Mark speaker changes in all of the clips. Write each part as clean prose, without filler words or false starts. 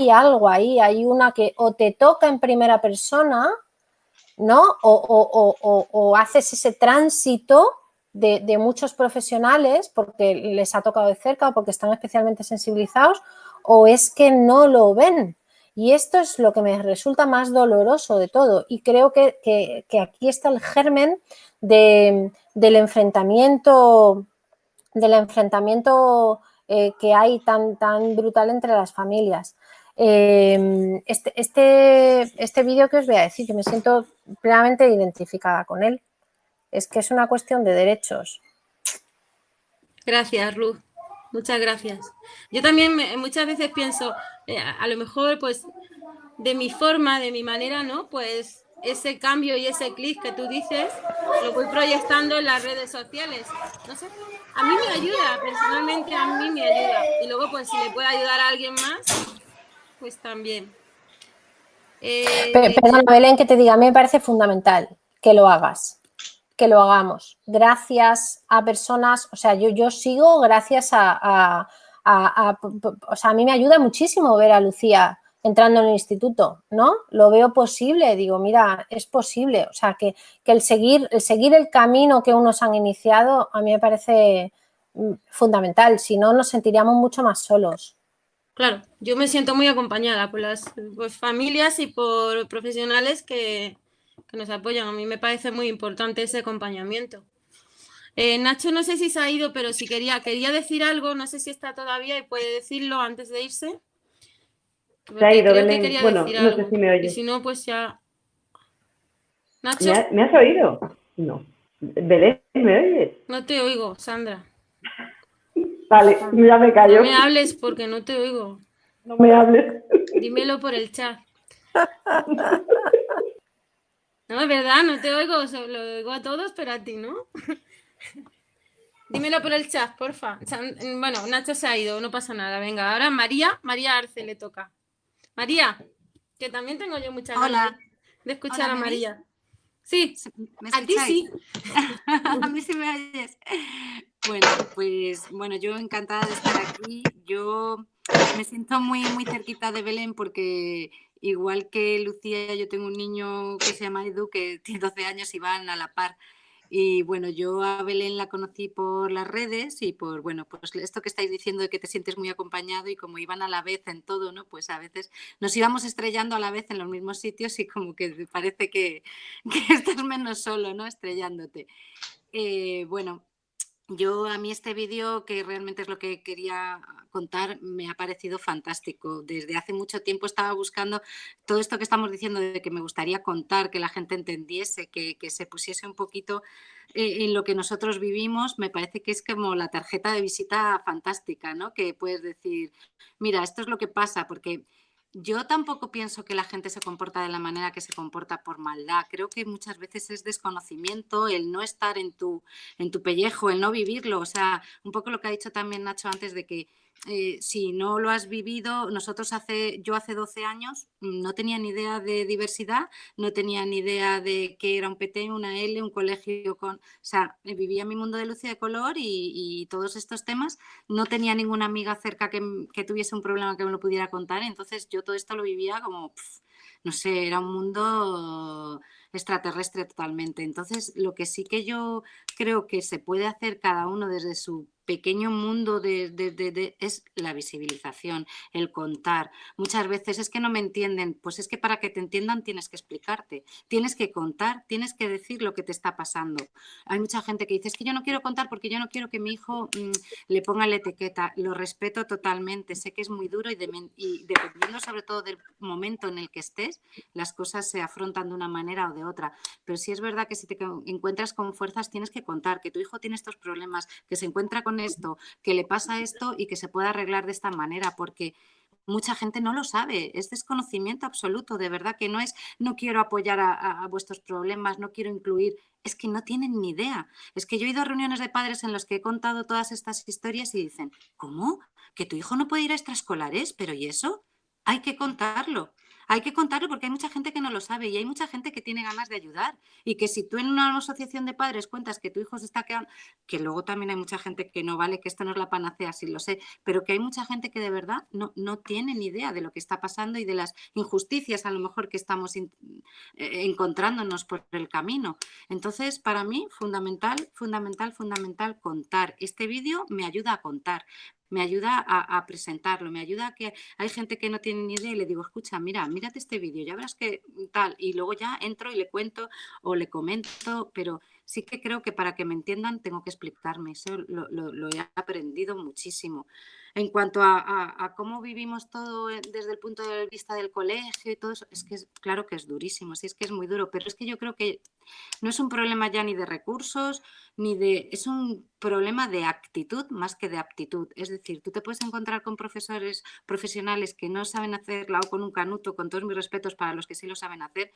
Speaker 1: hay algo ahí, hay una que o te toca en primera persona, ¿no? O haces ese tránsito de muchos profesionales porque les ha tocado de cerca o porque están especialmente sensibilizados, o es que no lo ven. Y esto es lo que me resulta más doloroso de todo. Y creo que aquí está el germen del enfrentamiento que hay tan brutal entre las familias. Este vídeo que os voy a decir, que me siento plenamente identificada con él, es que es una cuestión de derechos.
Speaker 2: Gracias, Ruth. Muchas gracias. Yo también muchas veces pienso, a lo mejor, pues, de mi forma, de mi manera, ¿no? Pues ese cambio y ese clic que tú dices, lo voy proyectando en las redes sociales. No sé, a mí me ayuda, personalmente a mí me ayuda. Y luego, pues, si le puede ayudar a alguien más, pues también.
Speaker 1: Perdona, Belén, que te diga, a mí me parece fundamental que lo hagas, que lo hagamos. Gracias a personas, o sea, yo sigo gracias o sea, a mí me ayuda muchísimo ver a Lucía entrando en el instituto, ¿no? Lo veo posible, digo, mira, es posible. O sea, que el seguir el camino que unos han iniciado a mí me parece fundamental, si no nos sentiríamos mucho más solos.
Speaker 2: Claro, yo me siento muy acompañada por las familias y por profesionales que nos apoyan. A mí me parece muy importante ese acompañamiento. Nacho no sé si se ha ido, pero si quería decir algo, no sé si está todavía y puede decirlo antes de irse.
Speaker 3: Se ha ido,
Speaker 2: creo
Speaker 3: Belén.
Speaker 2: que quería
Speaker 3: Bueno,
Speaker 2: decir
Speaker 3: no
Speaker 2: algo.
Speaker 3: sé si me
Speaker 2: Y
Speaker 3: oyes.
Speaker 2: si no, pues ya... ¿Nacho?
Speaker 3: ¿Me has oído? No. Belén, ¿me oyes?
Speaker 2: No te oigo, Sandra.
Speaker 3: Vale, ya me callo.
Speaker 2: No me hables porque no te oigo.
Speaker 3: No me hables.
Speaker 2: Dímelo por el chat. No, es verdad, no te oigo, lo oigo a todos, pero a ti no. Dímelo por el chat, porfa. Bueno, Nacho se ha ido, no pasa nada. Venga, ahora María Arce le toca. María, que también tengo yo muchas ganas de escuchar a María. Sí, a ti sí.
Speaker 4: A mí sí me oyes. Bueno, pues yo encantada de estar aquí. Yo me siento muy, muy cerquita de Belén porque igual que Lucía, yo tengo un niño que se llama Edu, que tiene 12 años y van a la par. Y bueno, yo a Belén la conocí por las redes y por, pues esto que estáis diciendo de que te sientes muy acompañado y como iban a la vez en todo, ¿no? Pues a veces nos íbamos estrellando a la vez en los mismos sitios y como que parece que estás menos solo, ¿no? Estrellándote. Bueno, a mí este vídeo, que realmente es lo que quería contar, me ha parecido fantástico. Desde hace mucho tiempo estaba buscando todo esto que estamos diciendo de que me gustaría contar, que la gente entendiese, que se pusiese un poquito en lo que nosotros vivimos. Me parece que es como la tarjeta de visita fantástica, ¿no? Que puedes decir, mira, esto es lo que pasa, porque yo tampoco pienso que la gente se comporta de la manera que se comporta por maldad. Creo que muchas veces es desconocimiento, el no estar en tu pellejo, el no vivirlo. O sea, un poco lo que ha dicho también Nacho antes de que si no lo has vivido, yo hace 12 años no tenía ni idea de diversidad, no tenía ni idea de qué era un PT, una L, un colegio con... O sea, vivía mi mundo de luz y de color y todos estos temas. No tenía ninguna amiga cerca que tuviese un problema que me lo pudiera contar. Entonces yo todo esto lo vivía como, no sé, era un mundo extraterrestre totalmente. Entonces, lo que sí que yo creo que se puede hacer cada uno desde su pequeño mundo es la visibilización, el contar. Muchas veces es que no me entienden, pues es que para que te entiendan tienes que explicarte, tienes que contar, tienes que decir lo que te está pasando. Hay mucha gente que dice, es que yo no quiero contar porque yo no quiero que mi hijo le ponga la etiqueta. Lo respeto totalmente, sé que es muy duro y dependiendo sobre todo del momento en el que estés, las cosas se afrontan de una manera o de otra. Pero sí es verdad que si te encuentras con fuerzas tienes que contar que tu hijo tiene estos problemas, que se encuentra con esto, que le pasa esto y que se puede arreglar de esta manera, porque mucha gente no lo sabe, es desconocimiento absoluto, de verdad que no es no quiero apoyar a vuestros problemas, no quiero incluir, es que no tienen ni idea. Es que yo he ido a reuniones de padres en los que he contado todas estas historias y dicen, ¿cómo? ¿Que tu hijo no puede ir a extraescolares? ¿Pero y eso? Hay que contarlo. hay que contarlo porque hay mucha gente que no lo sabe y hay mucha gente que tiene ganas de ayudar y que si tú en una asociación de padres cuentas que tu hijo se está quedando, que luego también hay mucha gente que no vale, que esto no es la panacea, sí lo sé, pero que hay mucha gente que de verdad no tiene ni idea de lo que está pasando y de las injusticias a lo mejor que estamos encontrándonos por el camino. Entonces, para mí, fundamental contar. Este vídeo me ayuda a contar, me ayuda a presentarlo, me ayuda a que hay gente que no tiene ni idea y le digo, escucha, mírate este vídeo, ya verás que tal, y luego ya entro y le cuento o le comento, pero sí que creo que para que me entiendan tengo que explicarme, eso lo he aprendido muchísimo. En cuanto a cómo vivimos todo desde el punto de vista del colegio y todo eso, es que claro que es durísimo, sí, es que es muy duro, pero es que yo creo que no es un problema ya ni de recursos, es un problema de actitud más que de aptitud. Es decir, tú te puedes encontrar con profesores profesionales que no saben hacerla o con un canuto, con todos mis respetos para los que sí lo saben hacer,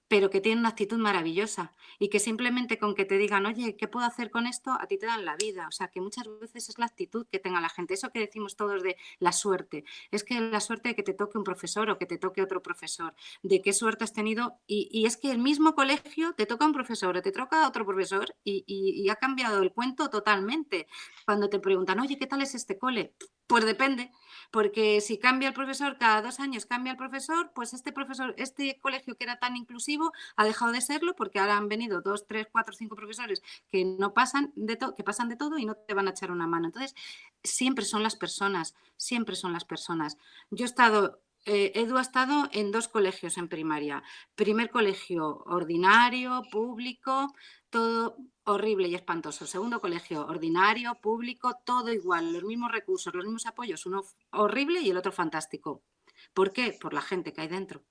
Speaker 4: pero que tienen una actitud maravillosa y que simplemente con que te digan, oye, ¿qué puedo hacer con esto? A ti te dan la vida. O sea, que muchas veces es la actitud que tenga la gente. Eso que decimos todos de la suerte. Es que la suerte de que te toque un profesor o que te toque otro profesor, de qué suerte has tenido. Y es que el mismo colegio te toca un profesor o te toca otro profesor y ha cambiado el cuento totalmente. Cuando te preguntan, oye, ¿qué tal es este cole? Pues depende, porque si cambia el profesor, cada 2 años cambia el profesor, pues este colegio que era tan inclusivo ha dejado de serlo porque ahora han venido 2, 3, 4, 5 profesores que no pasan que pasan de todo y no te van a echar una mano. Entonces, siempre son las personas, siempre son las personas. Yo he estado Edu ha estado en 2 colegios en primaria. Primer colegio ordinario, público, todo horrible y espantoso. Segundo colegio ordinario, público, todo igual, los mismos recursos, los mismos apoyos, uno horrible y el otro fantástico. ¿Por qué? Por la gente que hay dentro.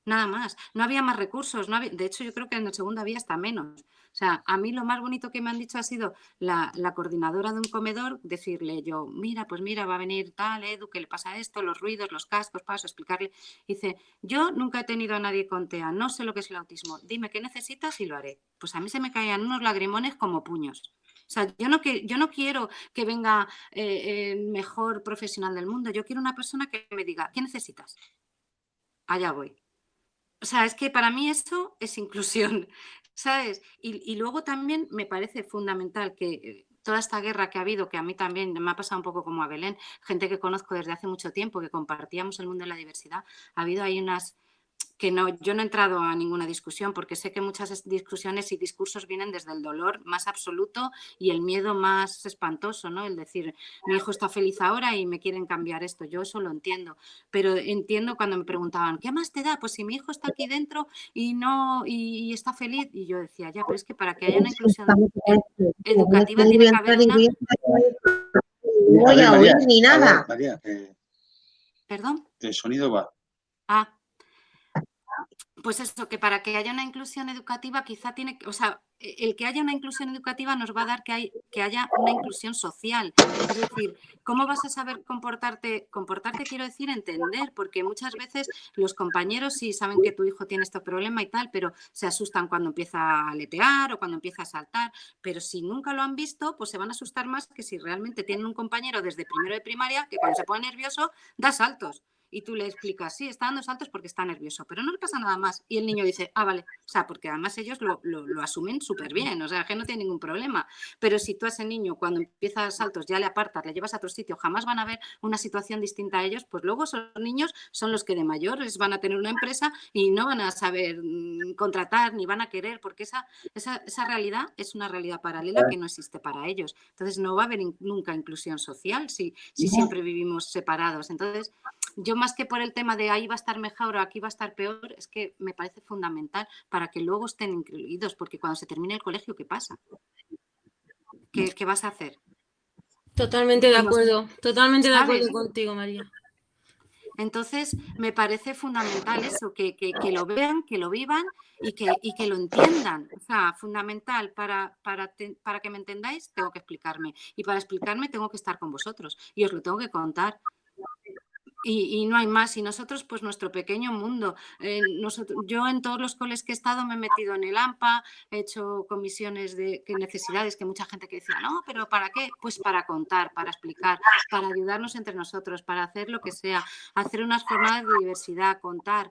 Speaker 4: Nada más. No había más recursos. De hecho, yo creo que en el segundo había hasta menos. O sea, a mí lo más bonito que me han dicho ha sido la coordinadora de un comedor, decirle yo, pues mira, va a venir tal, Edu, que le pasa esto, los ruidos, los cascos, paso, explicarle. Dice, yo nunca he tenido a nadie con TEA, no sé lo que es el autismo, dime qué necesitas y lo haré. Pues a mí se me caían unos lagrimones como puños. O sea, yo no quiero que venga el mejor profesional del mundo, yo quiero una persona que me diga, ¿qué necesitas? Allá voy. O sea, es que para mí esto es inclusión, ¿sabes? Y luego también me parece fundamental que toda esta guerra que ha habido, que a mí también me ha pasado un poco como a Belén, gente que conozco desde hace mucho tiempo, que compartíamos el mundo de la diversidad, ha habido ahí unas que yo no he entrado a ninguna discusión porque sé que muchas discusiones y discursos vienen desde el dolor más absoluto y el miedo más espantoso, ¿no? El decir, mi hijo está feliz ahora y me quieren cambiar esto, yo eso lo entiendo, pero entiendo cuando me preguntaban, ¿qué más te da? Pues si mi hijo está aquí dentro y está feliz, y yo decía, ya, pero es que para que haya una inclusión educativa tiene que haber una...
Speaker 5: No voy a oír ni nada.
Speaker 6: María,
Speaker 4: ¿Perdón?
Speaker 6: el sonido va.
Speaker 4: Pues eso, que para que haya una inclusión educativa quizá tiene que, o sea, el que haya una inclusión educativa nos va a dar que haya una inclusión social. Es decir, ¿cómo vas a saber comportarte? Comportarte quiero decir entender, porque muchas veces los compañeros sí saben que tu hijo tiene este problema y tal, pero se asustan cuando empieza a aletear o cuando empieza a saltar, pero si nunca lo han visto, pues se van a asustar más que si realmente tienen un compañero desde primero de primaria que cuando se pone nervioso da saltos. Y tú le explicas, sí, está dando saltos porque está nervioso, pero no le pasa nada más. Y el niño dice, vale, o sea, porque además ellos lo asumen súper bien, o sea, que no tiene ningún problema. Pero si tú a ese niño cuando empieza a dar saltos ya le apartas, le llevas a otro sitio, jamás van a ver una situación distinta a ellos, pues luego esos niños son los que de mayores van a tener una empresa y no van a saber contratar ni van a querer, porque esa realidad es una realidad paralela que no existe para ellos. Entonces no va a haber nunca inclusión social si siempre vivimos separados. Entonces, yo más que por el tema de ahí va a estar mejor o aquí va a estar peor, es que me parece fundamental para que luego estén incluidos, porque cuando se termine el colegio, ¿qué pasa? ¿Qué vas a hacer?
Speaker 2: Totalmente de acuerdo contigo, María.
Speaker 4: Entonces, me parece fundamental eso, que lo vean, que lo vivan y que lo entiendan. O sea, fundamental para que me entendáis, tengo que explicarme. Y para explicarme tengo que estar con vosotros y os lo tengo que contar. Y no hay más. Y nosotros, pues nuestro pequeño mundo. Yo en todos los coles que he estado me he metido en el AMPA, he hecho comisiones de necesidades, que mucha gente que decía, no, pero ¿para qué? Pues para contar, para explicar, para ayudarnos entre nosotros, para hacer lo que sea, hacer unas jornadas de diversidad, contar.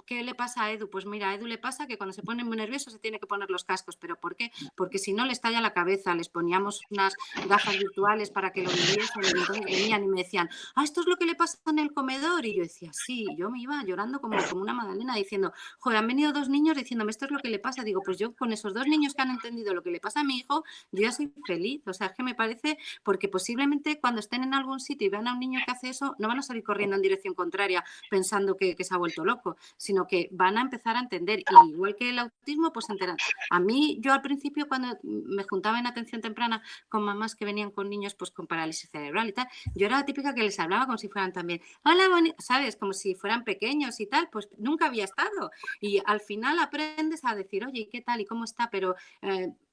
Speaker 4: ¿Qué le pasa a Edu? Pues mira, a Edu le pasa que cuando se pone muy nervioso se tiene que poner los cascos. ¿Pero por qué? Porque si no le estalla la cabeza. Les poníamos unas gafas virtuales para que lo viviesen y entonces venían y me decían, esto es lo que le pasa en el comedor. Y yo decía, sí, yo me iba llorando como una magdalena diciendo, joder, han venido 2 niños diciéndome esto es lo que le pasa. Digo, pues yo con esos 2 niños que han entendido lo que le pasa a mi hijo, yo ya soy feliz. O sea, es que me parece, porque posiblemente cuando estén en algún sitio y vean a un niño que hace eso, no van a salir corriendo en dirección contraria pensando que se ha vuelto loco, sino que van a empezar a entender. Y igual que el autismo, pues enteran. A mí, yo al principio, cuando me juntaba en atención temprana con mamás que venían con niños pues con parálisis cerebral y tal, yo era la típica que les hablaba como si fueran también, hola, ¿sabes? Como si fueran pequeños y tal, pues nunca había estado. Y al final aprendes a decir, oye, ¿qué tal? ¿Y cómo está? Pero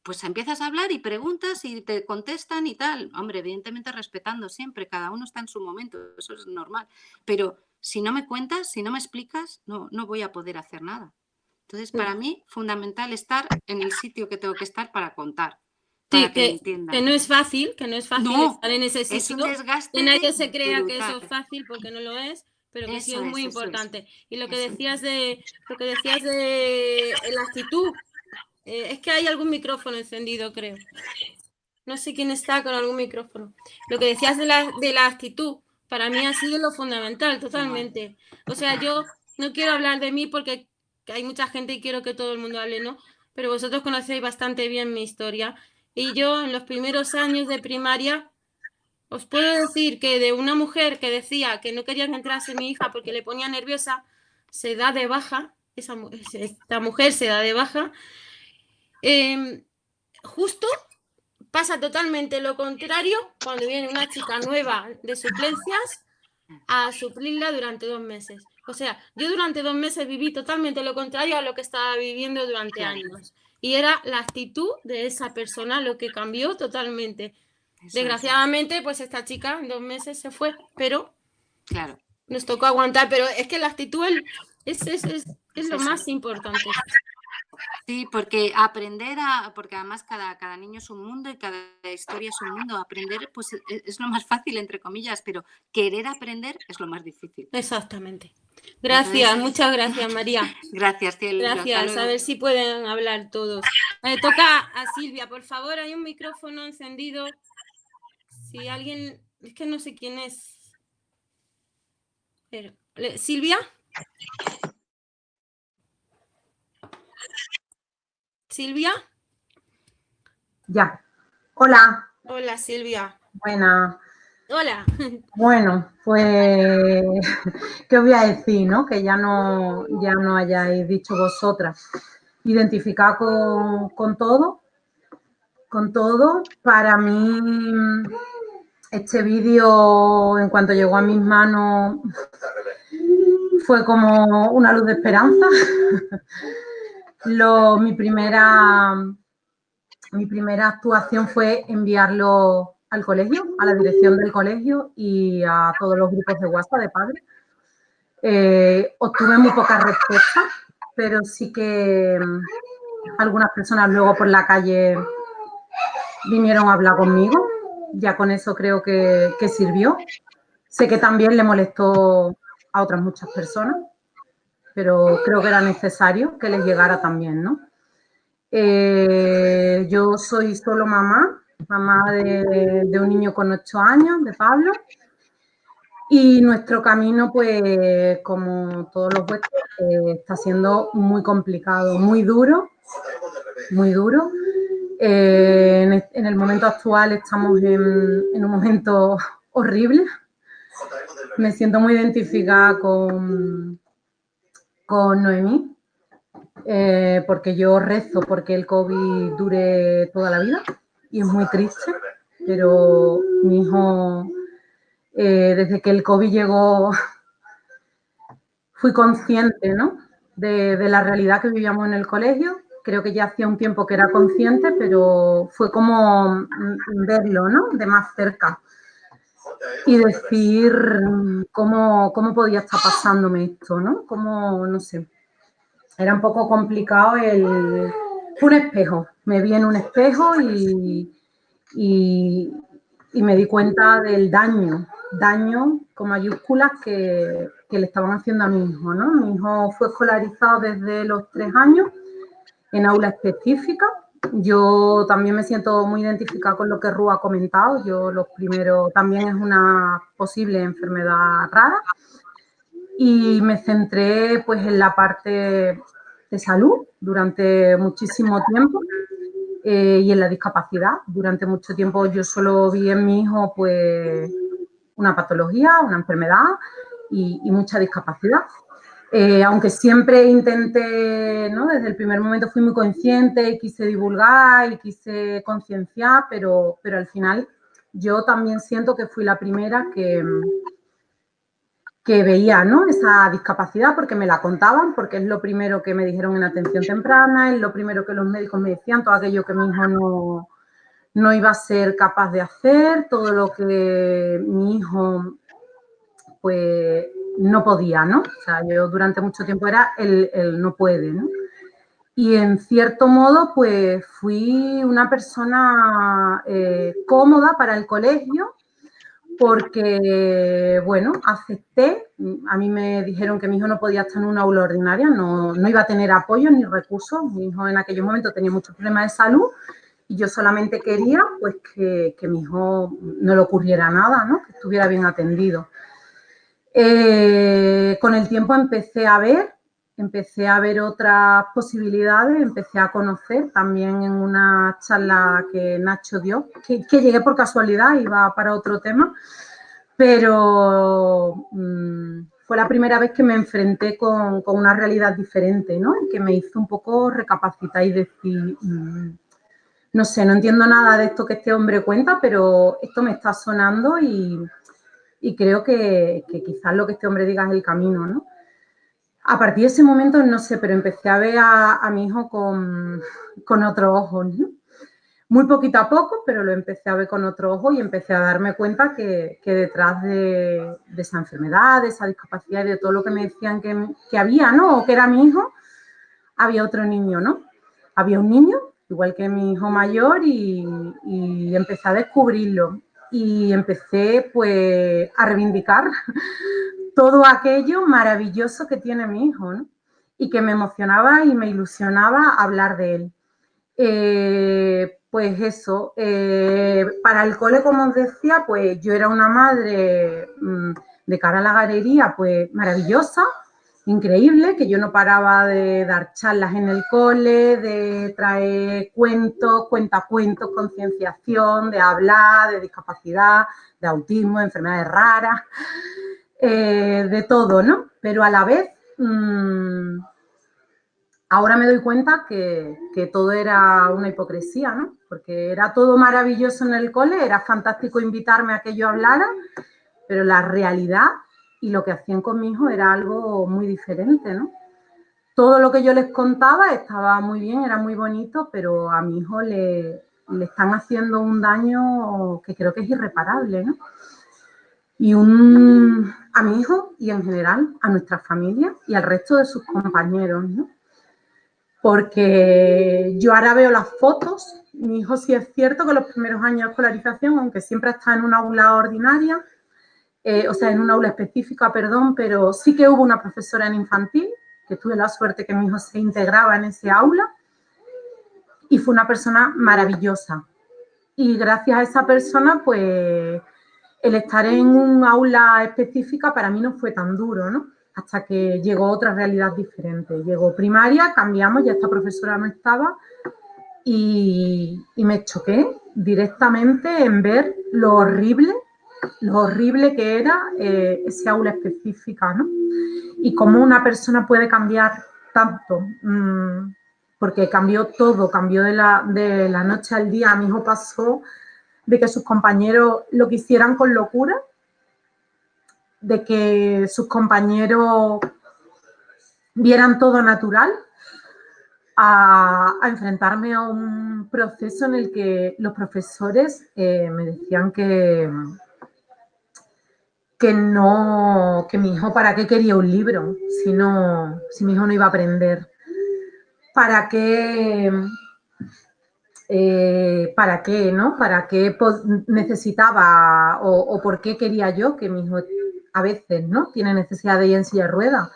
Speaker 4: pues empiezas a hablar y preguntas y te contestan y tal. Hombre, evidentemente respetando siempre, cada uno está en su momento, eso es normal. Pero si no me cuentas, si no me explicas, no voy a poder hacer nada. Entonces, para mí, fundamental estar en el sitio que tengo que estar para contar.
Speaker 2: Sí,
Speaker 4: para que me entiendan.
Speaker 2: que no es fácil estar en ese sitio.
Speaker 4: Es un desgaste
Speaker 2: Que nadie se crea
Speaker 4: brutal.
Speaker 2: que eso es fácil porque no lo es, pero que sí es muy importante. Y lo que
Speaker 4: Eso
Speaker 2: decías de la actitud, es que hay algún micrófono encendido, creo. No sé quién está con algún micrófono. Lo que decías de la actitud, para mí ha sido lo fundamental, totalmente. O sea, yo no quiero hablar de mí porque hay mucha gente y quiero que todo el mundo hable, ¿no? Pero vosotros conocéis bastante bien mi historia. Y yo en los primeros años de primaria os puedo decir que de una mujer que decía que no quería que entrase mi hija porque le ponía nerviosa, se da de baja, esta mujer se da de baja. Justo pasa totalmente lo contrario cuando viene una chica nueva de suplencias a suplirla durante 2 meses. O sea, yo durante 2 meses viví totalmente lo contrario a lo que estaba viviendo durante años. Y era la actitud de esa persona lo que cambió totalmente. Desgraciadamente, pues esta chica en 2 meses se fue, pero nos tocó aguantar. Pero es que la actitud es lo más importante.
Speaker 4: Sí, porque porque además cada niño es un mundo y cada historia es un mundo. Aprender pues es lo más fácil, entre comillas, pero querer aprender es lo más difícil.
Speaker 2: Exactamente. Gracias, muchas gracias, María.
Speaker 4: Gracias, cielo.
Speaker 2: Gracias, a ver si pueden hablar todos. Toca a Silvia, por favor, hay un micrófono encendido. Si alguien, es que no sé quién es. Pero, ¿Silvia? ¿Silvia?
Speaker 6: Ya. Hola.
Speaker 2: Hola, Silvia.
Speaker 6: Buena.
Speaker 2: Hola.
Speaker 6: Bueno, pues, ¿qué os voy a decir, no? Que ya no hayáis dicho vosotras. Identificar con todo. Con todo. Para mí, este vídeo, en cuanto llegó a mis manos, fue como una luz de esperanza. Mi primera actuación fue enviarlo al colegio, a la dirección del colegio y a todos los grupos de WhatsApp de padres. Obtuve muy pocas respuestas, pero sí que algunas personas luego por la calle vinieron a hablar conmigo. Ya con eso creo que sirvió. Sé que también le molestó a otras muchas personas, pero creo que era necesario que les llegara también, ¿no? Yo soy solo mamá de un niño con 8 años, de Pablo, y nuestro camino, pues, como todos los vuestros, está siendo muy complicado, muy duro, muy duro. En el momento actual estamos en un momento horrible. Me siento muy identificada con Noemí. Porque yo rezo porque el COVID dure toda la vida y es muy triste, pero mi hijo, desde que el COVID llegó, fui consciente, ¿no? de la realidad que vivíamos en el colegio. Creo que ya hacía un tiempo que era consciente, pero fue como verlo, ¿no? De más cerca. y decir cómo podía estar pasándome esto, ¿no? Cómo, no sé, era un poco complicado Fue un espejo, me vi en un espejo y me di cuenta del daño con mayúsculas que le estaban haciendo a mi hijo, ¿no? Mi hijo fue escolarizado desde los 3 años en aula específica. Yo también me siento muy identificada con lo que Ru ha comentado. Yo lo primero también es una posible enfermedad rara y me centré pues en la parte de salud durante muchísimo tiempo y en la discapacidad. Durante mucho tiempo yo solo vi en mi hijo pues una patología, una enfermedad y mucha discapacidad. Aunque siempre intenté, ¿no? Desde el primer momento fui muy consciente y quise divulgar y quise concienciar, pero al final yo también siento que fui la primera que veía, ¿no? Esa discapacidad porque me la contaban, porque es lo primero que me dijeron en atención temprana, es lo primero que los médicos me decían, todo aquello que mi hijo no iba a ser capaz de hacer, todo lo que mi hijo pues no podía, ¿no? O sea, yo durante mucho tiempo era el no puede, ¿no? Y en cierto modo, pues fui una persona cómoda para el colegio porque, bueno, acepté. A mí me dijeron que mi hijo no podía estar en una aula ordinaria, no iba a tener apoyo ni recursos. Mi hijo en aquellos momentos tenía muchos problemas de salud y yo solamente quería, pues, que mi hijo no le ocurriera nada, ¿no? Que estuviera bien atendido. Con el tiempo empecé a ver otras posibilidades, empecé a conocer también en una charla que Nacho dio, que llegué por casualidad, iba para otro tema, pero fue la primera vez que me enfrenté con una realidad diferente, ¿no? Y que me hizo un poco recapacitar y decir, no sé, no entiendo nada de esto que este hombre cuenta, pero esto me está sonando y creo que quizás lo que este hombre diga es el camino, ¿no? A partir de ese momento, no sé, pero empecé a ver a mi hijo con otros ojos, ¿no? Muy poquito a poco, pero lo empecé a ver con otro ojo y empecé a darme cuenta que detrás de esa enfermedad, de esa discapacidad y de todo lo que me decían que había, ¿no? O que era mi hijo, había otro niño, ¿no? Había un niño, igual que mi hijo mayor, y empecé a descubrirlo. Y empecé, pues, a reivindicar todo aquello maravilloso que tiene mi hijo, ¿no? Y que me emocionaba y me ilusionaba hablar de él. Pues eso, para el cole, como os decía, pues yo era una madre de cara a la galería, pues maravillosa, increíble, que yo no paraba de dar charlas en el cole, de traer cuentos, cuentacuentos, concienciación, de hablar de discapacidad, de autismo, de enfermedades raras, de todo, ¿no? Pero a la vez, ahora me doy cuenta que todo era una hipocresía, ¿no? Porque era todo maravilloso en el cole, era fantástico invitarme a que yo hablara, pero la realidad y lo que hacían con mi hijo era algo muy diferente, ¿no? Todo lo que yo les contaba estaba muy bien, era muy bonito, pero a mi hijo le están haciendo un daño que creo que es irreparable, ¿no? Y a mi hijo y en general a nuestra familia y al resto de sus compañeros, ¿no? Porque yo ahora veo las fotos, mi hijo sí es cierto que los primeros años de escolarización, aunque siempre está en una aula ordinaria, o sea, en una aula específica, perdón, pero sí que hubo una profesora en infantil, que tuve la suerte que mi hijo se integraba en ese aula, y fue una persona maravillosa. Y gracias a esa persona, pues, el estar en un aula específica para mí no fue tan duro, ¿no? Hasta que llegó otra realidad diferente. Llegó primaria, cambiamos, ya esta profesora no estaba y me choqué directamente en ver lo horrible que era ese aula específica, ¿no? Y cómo una persona puede cambiar tanto, porque cambió todo, cambió de la noche al día. Mi hijo pasó de que sus compañeros lo quisieran con locura, de que sus compañeros vieran todo natural, a enfrentarme a un proceso en el que los profesores me decían que que mi hijo para qué quería un libro si mi hijo no iba a aprender. ¿Para qué, ¿no? ¿Para qué necesitaba o por qué quería yo que mi hijo a veces, ¿no? Tiene necesidad de ir en silla de ruedas?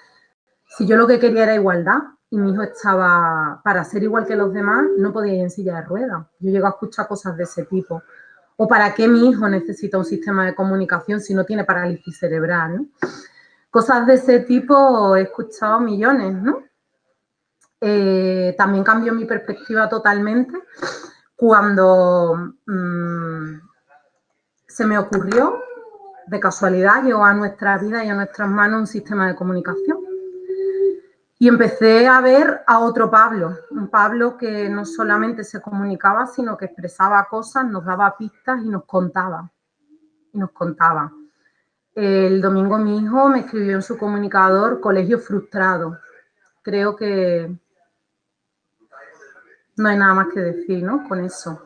Speaker 6: Si yo lo que quería era igualdad y mi hijo estaba, para ser igual que los demás, no podía ir en silla de ruedas. Yo llego a escuchar cosas de ese tipo. ¿O para qué mi hijo necesita un sistema de comunicación si no tiene parálisis cerebral, ¿no? Cosas de ese tipo he escuchado millones, ¿no? También cambió mi perspectiva totalmente cuando se me ocurrió, de casualidad, llegó a nuestra vida y a nuestras manos un sistema de comunicación. Y empecé a ver a otro Pablo, un Pablo que no solamente se comunicaba, sino que expresaba cosas, nos daba pistas y nos contaba. El domingo mi hijo me escribió en su comunicador colegio frustrado. Creo que no hay nada más que decir, ¿no? Con eso.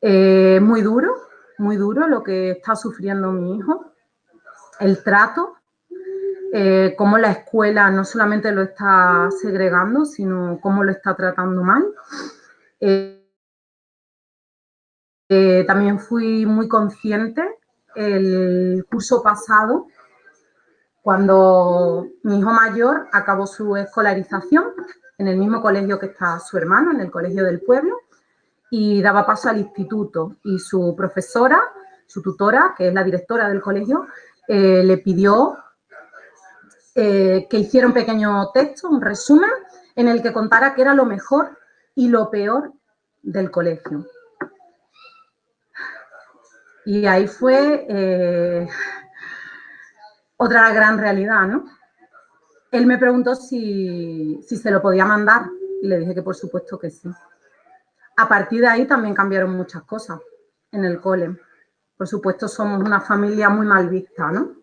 Speaker 6: Muy duro lo que está sufriendo mi hijo. El trato, cómo la escuela no solamente lo está segregando, sino cómo lo está tratando mal. También fui muy consciente el curso pasado, cuando mi hijo mayor acabó su escolarización en el mismo colegio que está su hermano, en el colegio del pueblo, y daba paso al instituto. Y su profesora, su tutora, que es la directora del colegio, le pidió que hiciera un pequeño texto, un resumen, en el que contara qué era lo mejor y lo peor del colegio. Y ahí fue otra gran realidad, ¿no? Él me preguntó si se lo podía mandar y le dije que por supuesto que sí. A partir de ahí también cambiaron muchas cosas en el cole. Por supuesto, somos una familia muy mal vista, ¿no?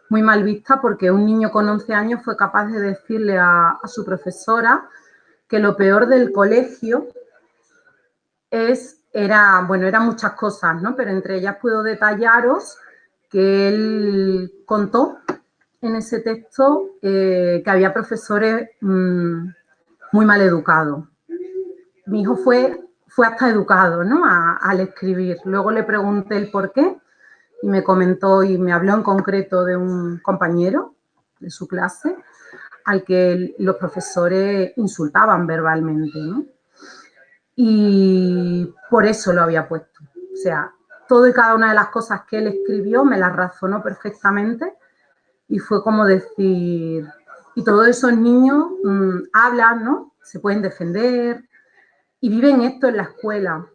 Speaker 6: Muy mal vista porque un niño con 11 años fue capaz de decirle a su profesora que lo peor del colegio eran muchas cosas, ¿no? Pero entre ellas puedo detallaros que él contó en ese texto que había profesores muy mal educados. Mi hijo fue hasta educado, ¿no? Al escribir. Luego le pregunté el por qué y me comentó y me habló en concreto de un compañero de su clase al que los profesores insultaban verbalmente, ¿no? Y por eso lo había puesto. O sea, todo y cada una de las cosas que él escribió me las razonó perfectamente y fue como decir, y todos esos niños hablan, ¿no? Se pueden defender y viven esto en la escuela.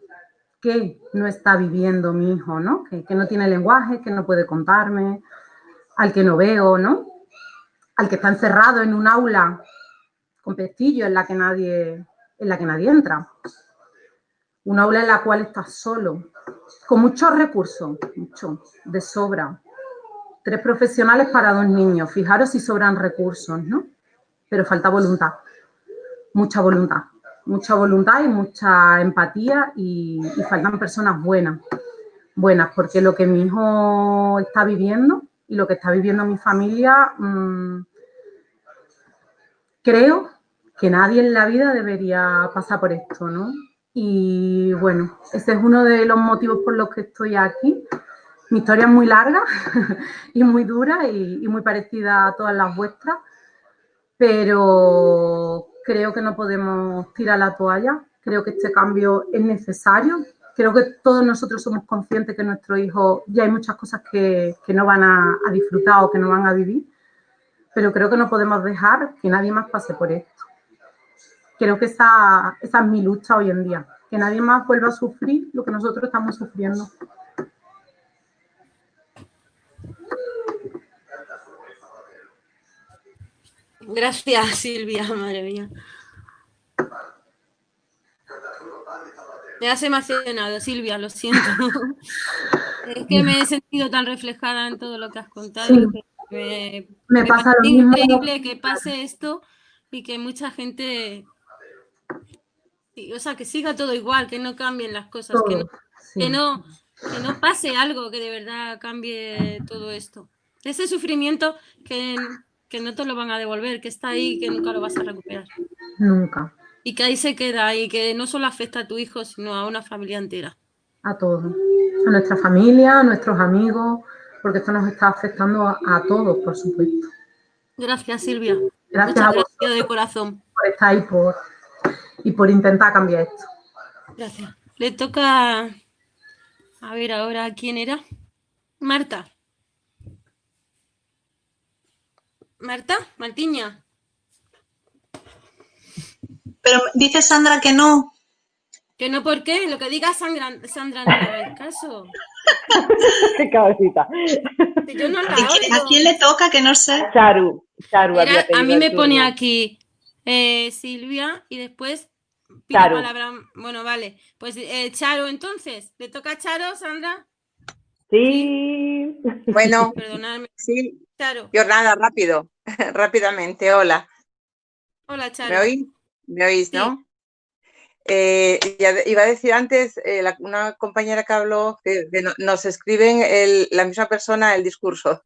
Speaker 6: ¿Qué no está viviendo mi hijo, ¿no? Que no tiene lenguaje, que no puede contarme, al que no veo, ¿no? Al que está encerrado en un aula con pestillo en la que nadie entra. Un aula en la cual estás solo, con muchos recursos, mucho, de sobra. 3 profesionales para 2 niños. Fijaros si sobran recursos, ¿no? Pero falta voluntad, mucha voluntad. Mucha voluntad y mucha empatía y faltan personas buenas, porque lo que mi hijo está viviendo y lo que está viviendo mi familia, creo que nadie en la vida debería pasar por esto, ¿no? Y bueno, ese es uno de los motivos por los que estoy aquí. Mi historia es muy larga y muy dura y muy parecida a todas las vuestras, pero creo que no podemos tirar la toalla. Creo que este cambio es necesario. Creo que todos nosotros somos conscientes que nuestros hijos ya hay muchas cosas que no van a disfrutar o que no van a vivir, pero creo que no podemos dejar que nadie más pase por esto. Creo que esa es mi lucha hoy en día, que nadie más vuelva a sufrir lo que nosotros estamos sufriendo.
Speaker 2: Gracias, Silvia, madre mía. Me has emocionado, Silvia, lo siento. Es que me he sentido tan reflejada en todo lo que has contado.
Speaker 6: Sí, me pasa lo mismo.
Speaker 2: Es increíble que pase esto y que mucha gente, o sea, que siga todo igual, que no cambien las cosas,
Speaker 6: Todo,
Speaker 2: que no pase algo que de verdad cambie todo esto. Ese sufrimiento que no te lo van a devolver, que está ahí, que nunca lo vas a recuperar.
Speaker 6: Nunca.
Speaker 2: Y que ahí se queda y que no solo afecta a tu hijo, sino a una familia entera.
Speaker 6: A todos. A nuestra familia, a nuestros amigos, porque esto nos está afectando a todos, por supuesto.
Speaker 2: Gracias, Silvia.
Speaker 6: Gracias
Speaker 2: Muchas
Speaker 6: a
Speaker 2: gracias
Speaker 6: vosotros
Speaker 2: de corazón.
Speaker 6: por estar ahí y por intentar cambiar esto.
Speaker 2: Gracias. Le toca... A ver ahora, ¿quién era? Marta. Marta, Martiña.
Speaker 7: Pero dice Sandra que no.
Speaker 2: Que no, ¿por qué? Lo que diga Sandra no le hagáis caso.
Speaker 3: Qué cabecita.
Speaker 2: Si yo no la
Speaker 7: ¿A quién le toca? Que no sé.
Speaker 3: Charu había pedido
Speaker 2: a mí me
Speaker 3: el
Speaker 2: pone
Speaker 3: turno.
Speaker 2: aquí Silvia y después pide
Speaker 3: Charu.
Speaker 2: palabra. Bueno, vale. Pues Charo, entonces. ¿Le toca a Charo, Sandra?
Speaker 3: Sí.
Speaker 8: Bueno,
Speaker 2: Perdonadme.
Speaker 8: sí.
Speaker 2: Charo.
Speaker 8: Yo nada, rápidamente. Hola.
Speaker 2: Hola, Charo.
Speaker 8: ¿Me oís? ¿Me oís,
Speaker 2: Sí.
Speaker 8: no? Ya iba a decir antes, una compañera que habló, que nos escriben la misma persona el discurso,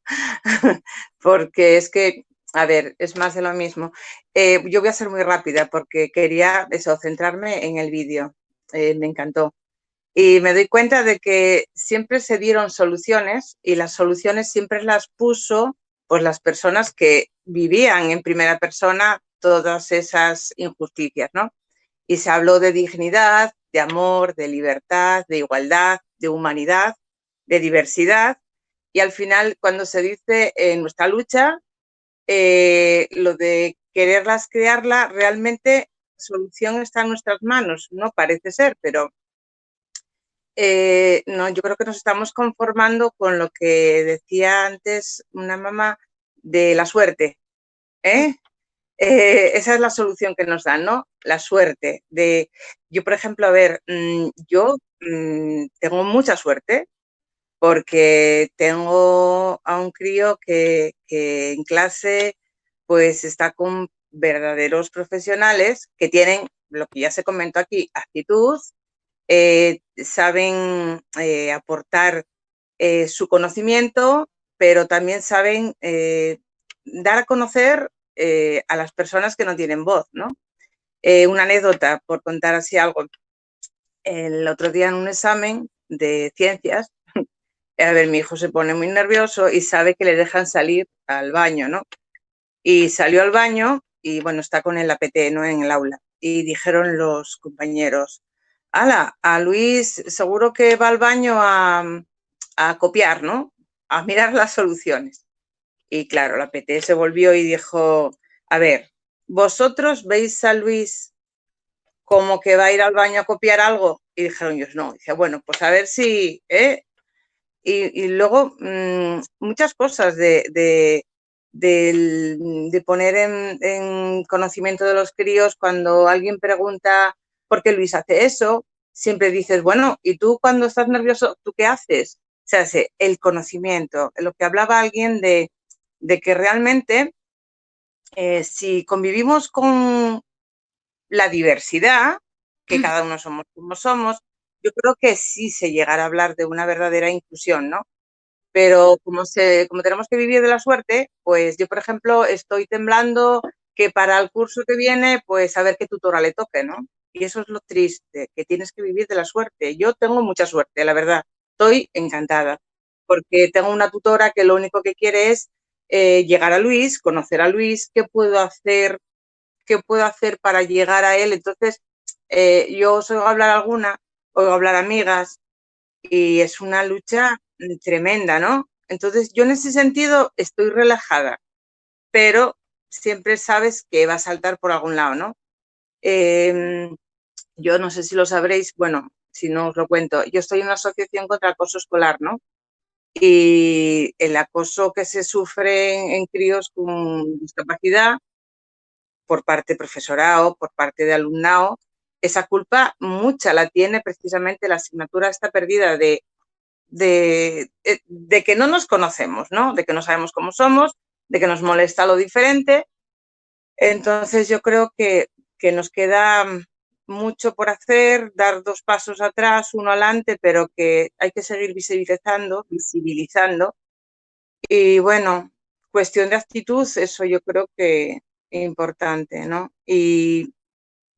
Speaker 8: porque es que, a ver, es más de lo mismo. Yo voy a ser muy rápida porque quería eso, centrarme en el vídeo. Me encantó. Y me doy cuenta de que siempre se dieron soluciones y las soluciones siempre las puso pues las personas que vivían en primera persona todas esas injusticias, ¿no? Y se habló de dignidad, de amor, de libertad, de igualdad, de humanidad, de diversidad. Y al final, cuando se dice en nuestra lucha, lo de quererlas crearla, realmente solución está en nuestras manos, no parece ser, pero no, yo creo que nos estamos conformando con lo que decía antes una mamá de la suerte, ¿eh? Esa es la solución que nos dan, ¿no? La suerte. Yo, por ejemplo, a ver, yo tengo mucha suerte porque tengo a un crío que en clase pues está con verdaderos profesionales que tienen, lo que ya se comentó aquí, actitud, saben aportar su conocimiento, pero también saben dar a conocer a las personas que no tienen voz, ¿no? Una anécdota, por contar así algo. El otro día en un examen de ciencias, a ver, mi hijo se pone muy nervioso y sabe que le dejan salir al baño, ¿no? Y salió al baño y, bueno, está con el APT, ¿no? En el aula. Y dijeron los compañeros, ¡hala! A Luis seguro que va al baño a copiar, ¿no? A mirar las soluciones. Y claro, la PT se volvió y dijo, a ver, ¿vosotros veis a Luis como que va a ir al baño a copiar algo? Y dijeron ellos, no. Y dice, bueno, pues a ver si... Y luego muchas cosas de poner en conocimiento de los críos cuando alguien pregunta por qué Luis hace eso, siempre dices, bueno, ¿y tú cuando estás nervioso, tú qué haces? O sea, el conocimiento, lo que hablaba alguien de que realmente si convivimos con la diversidad, que cada uno somos como somos, yo creo que sí se llegará a hablar de una verdadera inclusión, ¿no? Pero como tenemos que vivir de la suerte, pues yo, por ejemplo, estoy temblando que para el curso que viene, pues a ver qué tutora le toque, ¿no? Y eso es lo triste, que tienes que vivir de la suerte. Yo tengo mucha suerte, la verdad. Estoy encantada, porque tengo una tutora que lo único que quiere es llegar a Luis, conocer a Luis, qué puedo hacer para llegar a él. Entonces, yo os oigo hablar oigo hablar amigas, y es una lucha tremenda, ¿no? Entonces, yo en ese sentido estoy relajada, pero siempre sabes que va a saltar por algún lado, ¿no? Yo no sé si lo sabréis, bueno, si no os lo cuento, yo estoy en una asociación contra el acoso escolar, ¿no? Y el acoso que se sufre en críos con discapacidad por parte de profesorado, por parte de alumnado, esa culpa mucha la tiene precisamente la asignatura esta perdida de que no nos conocemos, ¿no? De que no sabemos cómo somos, de que nos molesta lo diferente. Entonces yo creo que nos queda mucho por hacer, dar 2 pasos atrás, 1 adelante, pero que hay que seguir visibilizando Y bueno, cuestión de actitud, eso yo creo que es importante, ¿no? Y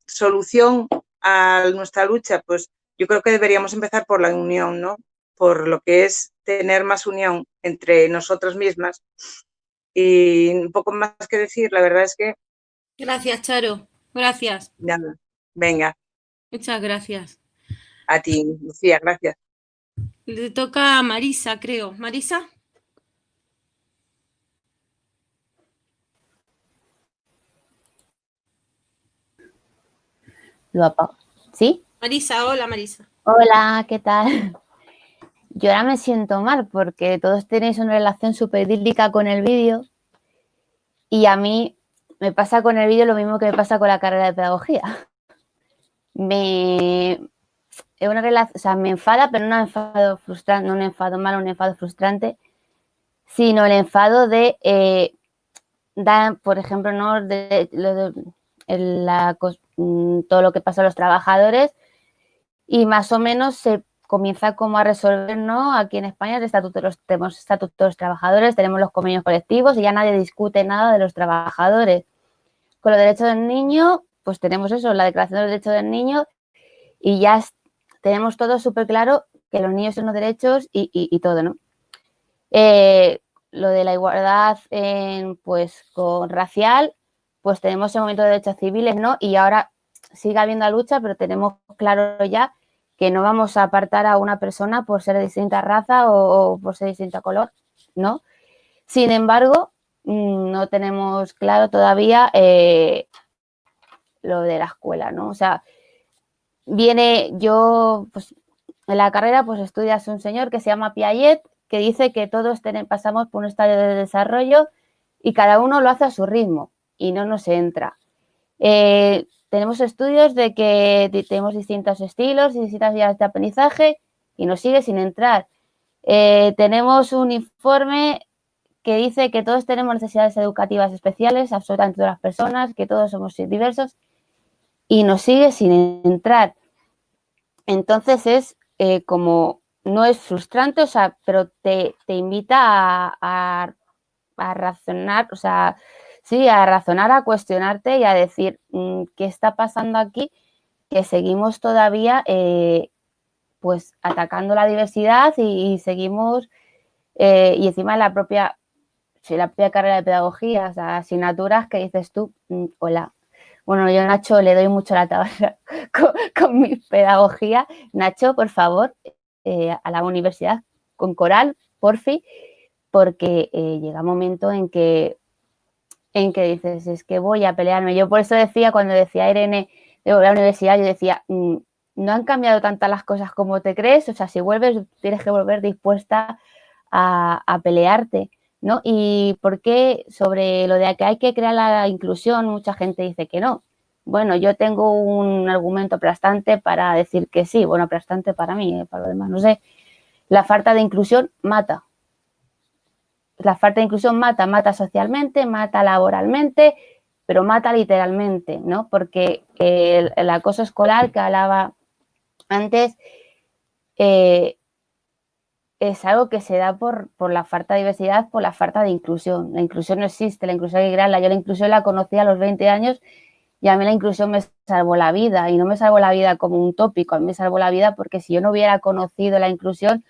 Speaker 8: solución a nuestra lucha, pues yo creo que deberíamos empezar por la unión, ¿no? Por lo que es tener más unión entre nosotras mismas. Y un poco más que decir, la verdad es que...
Speaker 2: Gracias, Charo. Gracias.
Speaker 8: Nada, venga,
Speaker 2: Muchas gracias.
Speaker 8: a ti, Lucía, gracias.
Speaker 2: Le toca a Marisa, creo. ¿Marisa?
Speaker 9: ¿Sí?
Speaker 2: Marisa, hola Marisa.
Speaker 9: Hola, ¿qué tal? Yo ahora me siento mal porque todos tenéis una relación súper idílica con el vídeo y a mí me pasa con el vídeo lo mismo que me pasa con la carrera de pedagogía. Me enfada, pero no un enfado frustrante, no un enfado malo, un enfado frustrante, sino el enfado de por ejemplo, ¿no? Todo lo que pasa a los trabajadores y más o menos se comienza como a resolver, ¿no? Aquí en España tenemos estatutos de los trabajadores, tenemos los convenios colectivos y ya nadie discute nada de los trabajadores. Con los derechos del niño, pues tenemos eso, la Declaración de los Derechos del Niño y ya tenemos todo súper claro que los niños son los derechos y todo, ¿no? Lo de la igualdad pues con racial, pues tenemos el momento de derechos civiles, ¿no? Y ahora sigue habiendo la lucha, pero tenemos claro ya que no vamos a apartar a una persona por ser de distinta raza o por ser de distinto color, ¿no? Sin embargo, no tenemos claro todavía lo de la escuela, ¿no? O sea, pues en la carrera pues estudias un señor que se llama Piaget, que dice que todos pasamos por un estadio de desarrollo y cada uno lo hace a su ritmo y no nos entra. Tenemos estudios de que tenemos distintos estilos y distintas vías de aprendizaje y nos sigue sin entrar. Tenemos un informe que dice que todos tenemos necesidades educativas especiales, absolutamente todas las personas, que todos somos diversos y nos sigue sin entrar. Entonces es como, no es frustrante, o sea, pero te invita a razonar, o sea, sí, a razonar, a cuestionarte y a decir qué está pasando aquí, que seguimos todavía pues atacando la diversidad y seguimos, y encima la propia carrera de pedagogía, o sea, asignaturas que dices tú, hola. Bueno, yo Nacho le doy mucho la tabarra con mi pedagogía. Nacho, por favor, a la universidad con Coral, porfi, porque llega un momento en que dices, es que voy a pelearme. Yo por eso decía, cuando decía Irene de la universidad, yo decía, no han cambiado tantas las cosas como te crees, o sea, si vuelves, tienes que volver dispuesta a pelearte, ¿no? Y por qué sobre lo de que hay que crear la inclusión, mucha gente dice que no. Bueno, yo tengo un argumento aplastante para decir que sí, bueno, aplastante para mí, para lo demás, no sé. La falta de inclusión mata. La falta de inclusión mata socialmente, mata laboralmente, pero mata literalmente, ¿no? Porque el acoso escolar que hablaba antes es algo que se da por la falta de diversidad, por la falta de inclusión. La inclusión no existe, la inclusión hay que crearla. Yo la inclusión la conocí a los 20 años y a mí la inclusión me salvó la vida. Y no me salvó la vida como un tópico, a mí me salvó la vida porque si yo no hubiera conocido la inclusión,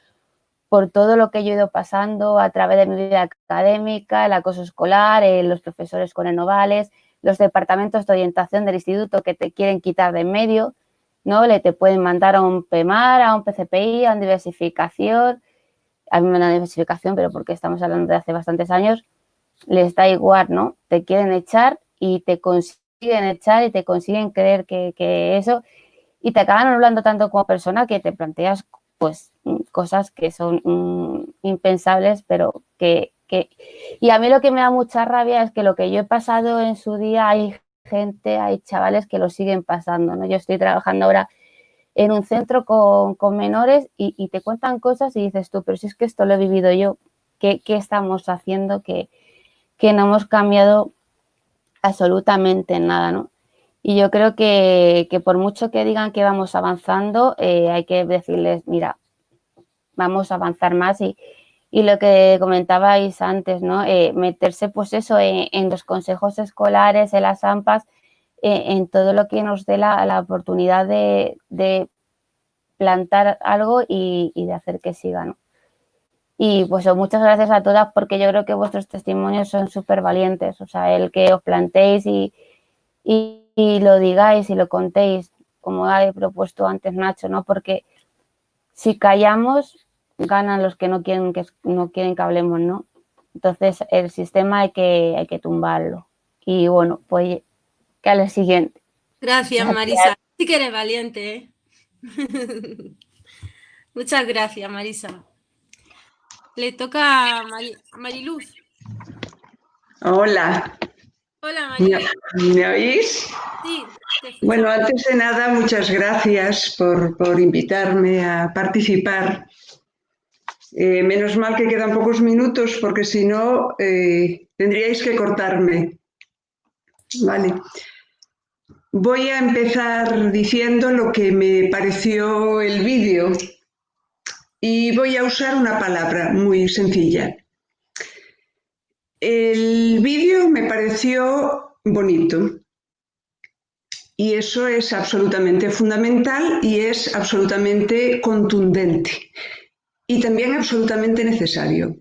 Speaker 9: por todo lo que yo he ido pasando a través de mi vida académica, el acoso escolar, los profesores con enovales, los departamentos de orientación del instituto que te quieren quitar de en medio, ¿no? Te pueden mandar a un PEMAR, a un PCPI, a una diversificación. A mí me dan diversificación, pero porque estamos hablando de hace bastantes años, les da igual, ¿no? Te quieren echar y te consiguen echar y te consiguen creer que eso, y te acaban anulando tanto como persona que te planteas pues cosas que son impensables, pero que... Y a mí lo que me da mucha rabia es que lo que yo he pasado en su día, hay chavales que lo siguen pasando, ¿no? Yo estoy trabajando ahora en un centro con menores y te cuentan cosas y dices tú, pero si es que esto lo he vivido yo, ¿qué estamos haciendo que no hemos cambiado absolutamente nada, ¿no? Y yo creo que por mucho que digan que vamos avanzando, hay que decirles, mira, vamos a avanzar más Y lo que comentabais antes, ¿no? Meterse pues eso en los consejos escolares, en las AMPAs, en todo lo que nos dé la oportunidad de plantar algo y de hacer que siga, ¿no? Y pues muchas gracias a todas, porque yo creo que vuestros testimonios son súper valientes. O sea, el que os plantéis y lo digáis y lo contéis, como ha propuesto antes Nacho, ¿no? Porque si callamos, ganan los que no quieren que hablemos, ¿no? Entonces, el sistema hay que tumbarlo. Y bueno, pues que a lo siguiente.
Speaker 2: Gracias, Marisa. Sí que eres valiente, ¿eh? Muchas gracias, Marisa. Le toca a Mariluz.
Speaker 10: Hola.
Speaker 2: Hola, Mariluz.
Speaker 10: ¿Me oís?
Speaker 2: Sí, te escucho.
Speaker 10: Bueno, antes de nada, muchas gracias por invitarme a participar. Menos mal que quedan pocos minutos, porque si no, tendríais que cortarme. Vale. Voy a empezar diciendo lo que me pareció el vídeo y voy a usar una palabra muy sencilla. El vídeo me pareció bonito y eso es absolutamente fundamental y es absolutamente contundente y también absolutamente necesario.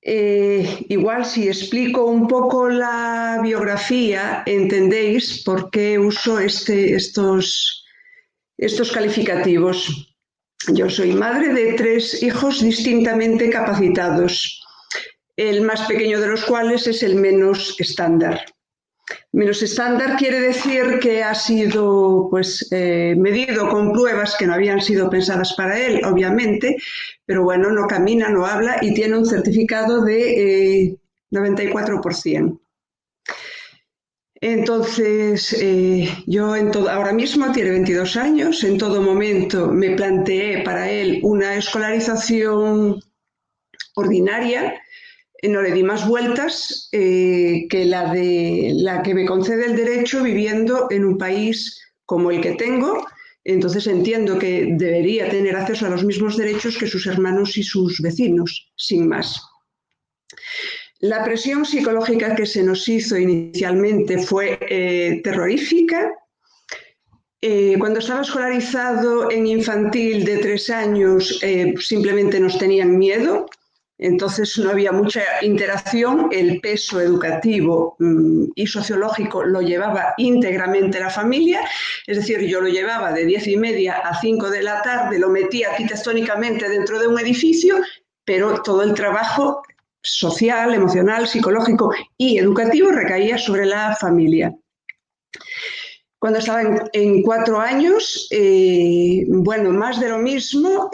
Speaker 10: Igual si explico un poco la biografía, entendéis por qué uso estos calificativos. Yo soy madre de 3 hijos distintamente capacitados, el más pequeño de los cuales es el menos estándar. Menos estándar quiere decir que ha sido medido con pruebas que no habían sido pensadas para él, obviamente, pero bueno, no camina, no habla y tiene un certificado de 94%. Entonces, yo ahora mismo tiene 22 años, en todo momento me planteé para él una escolarización ordinaria. No le di más vueltas que la que me concede el derecho viviendo en un país como el que tengo. Entonces entiendo que debería tener acceso a los mismos derechos que sus hermanos y sus vecinos, sin más. La presión psicológica que se nos hizo inicialmente fue terrorífica. Cuando estaba escolarizado en infantil de 3 años, simplemente nos tenían miedo. Entonces no había mucha interacción, el peso educativo y sociológico lo llevaba íntegramente la familia, es decir, yo lo llevaba de 10:30 a 5 de la tarde, lo metía arquitectónicamente dentro de un edificio, pero todo el trabajo social, emocional, psicológico y educativo recaía sobre la familia. Cuando estaba en 4 años, más de lo mismo.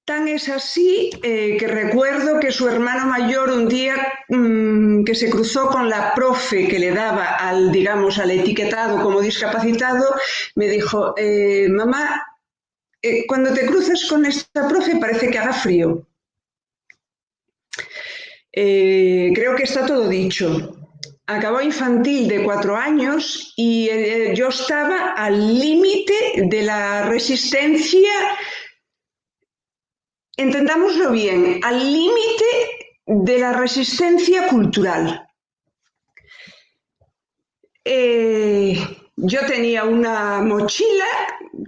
Speaker 10: Tan es así que recuerdo que su hermano mayor un día que se cruzó con la profe que le daba al etiquetado como discapacitado, me dijo, mamá, cuando te cruces con esta profe parece que haga frío. Creo que está todo dicho. Acabó infantil de 4 años y yo estaba al límite de la resistencia. Entendámoslo bien, al límite de la resistencia cultural. Yo tenía una mochila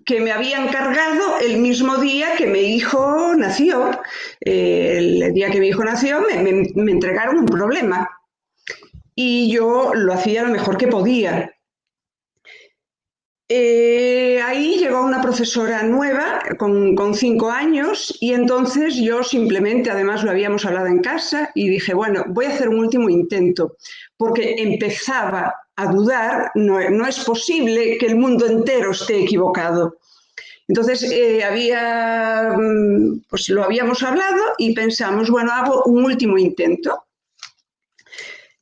Speaker 10: que me habían cargado el mismo día que mi hijo nació. El día que mi hijo nació me entregaron un problema y yo lo hacía lo mejor que podía. Ahí llegó una profesora nueva con 5 años y entonces yo simplemente, además lo habíamos hablado en casa y dije, bueno, voy a hacer un último intento porque empezaba a dudar, no es posible que el mundo entero esté equivocado. Entonces lo habíamos hablado y pensamos, bueno, hago un último intento.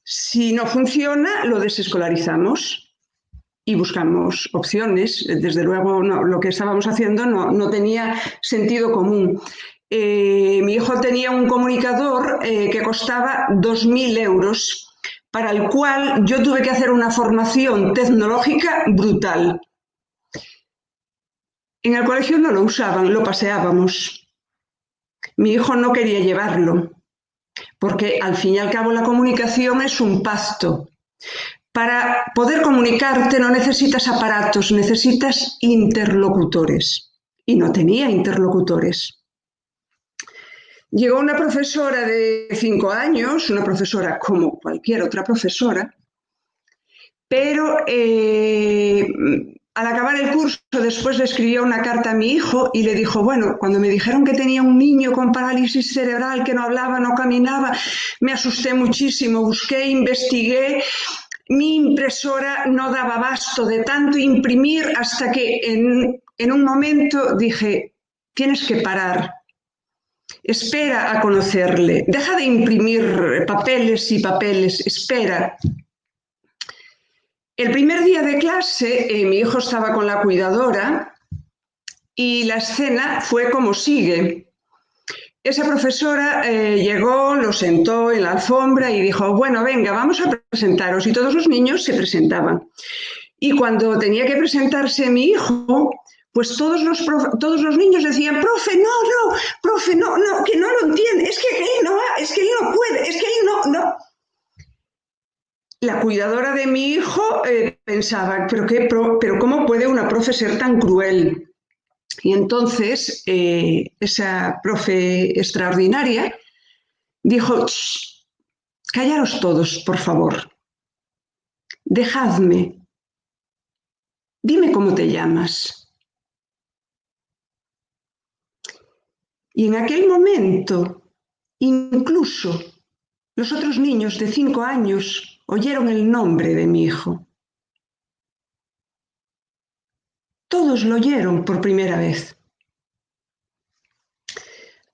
Speaker 10: Si no funciona, lo desescolarizamos. Y buscamos opciones. Desde luego, lo que estábamos haciendo no tenía sentido común. Mi hijo tenía un comunicador que costaba 2.000 euros, para el cual yo tuve que hacer una formación tecnológica brutal. En el colegio no lo usaban, lo paseábamos. Mi hijo no quería llevarlo, porque al fin y al cabo la comunicación es un pacto. Para poder comunicarte no necesitas aparatos, necesitas interlocutores. Y no tenía interlocutores. Llegó una profesora de 5 años, una profesora como cualquier otra profesora, pero al acabar el curso después le escribió una carta a mi hijo y le dijo, bueno, cuando me dijeron que tenía un niño con parálisis cerebral, que no hablaba, no caminaba, me asusté muchísimo, busqué, investigué. Mi impresora no daba abasto de tanto imprimir hasta que en un momento dije, tienes que parar, espera a conocerle, deja de imprimir papeles y papeles, espera. El primer día de clase mi hijo estaba con la cuidadora y la escena fue como sigue. Esa profesora llegó, lo sentó en la alfombra y dijo, bueno, venga, vamos a presentaros. Y todos los niños se presentaban. Y cuando tenía que presentarse mi hijo, pues todos los niños decían, profe, no, que no lo entiende, es que él no puede, es que él no. La cuidadora de mi hijo pensaba, pero ¿cómo puede una profe ser tan cruel? Y entonces esa profe extraordinaria dijo, callaros todos, por favor, dejadme, dime cómo te llamas. Y en aquel momento, incluso los otros niños de 5 años oyeron el nombre de mi hijo. Todos lo oyeron por primera vez.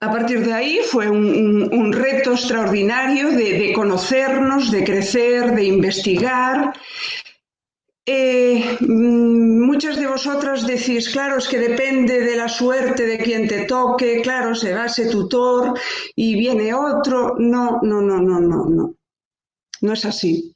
Speaker 10: A partir de ahí fue un reto extraordinario de conocernos, de crecer, de investigar. Muchas de vosotras decís, claro, es que depende de la suerte de quien te toque, claro, se va ese tutor y viene otro. No es así.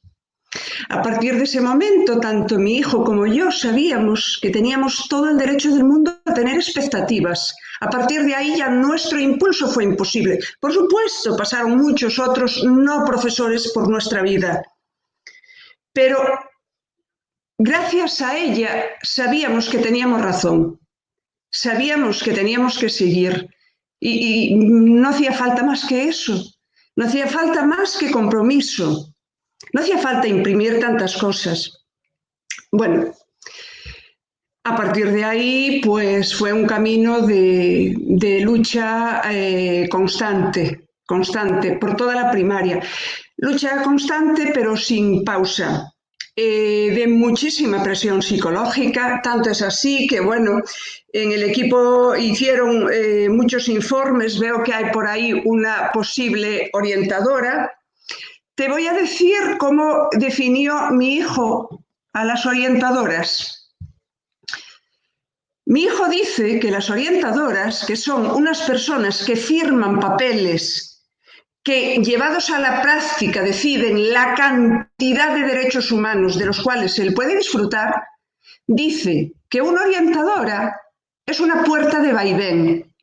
Speaker 10: A partir de ese momento, tanto mi hijo como yo sabíamos que teníamos todo el derecho del mundo a tener expectativas. A partir de ahí ya nuestro impulso fue imposible. Por supuesto, pasaron muchos otros no profesores por nuestra vida. Pero gracias a ella sabíamos que teníamos razón. Sabíamos que teníamos que seguir. Y no hacía falta más que eso. No hacía falta más que compromiso. No hacía falta imprimir tantas cosas. Bueno, a partir de ahí, pues fue un camino de lucha constante por toda la primaria. Lucha constante, pero sin pausa. De muchísima presión psicológica, tanto es así que, bueno, en el equipo hicieron muchos informes, veo que hay por ahí una posible orientadora. Te voy a decir cómo definió mi hijo a las orientadoras. Mi hijo dice que las orientadoras, que son unas personas que firman papeles, que llevados a la práctica deciden la cantidad de derechos humanos de los cuales él puede disfrutar, dice que una orientadora es una puerta de vaivén.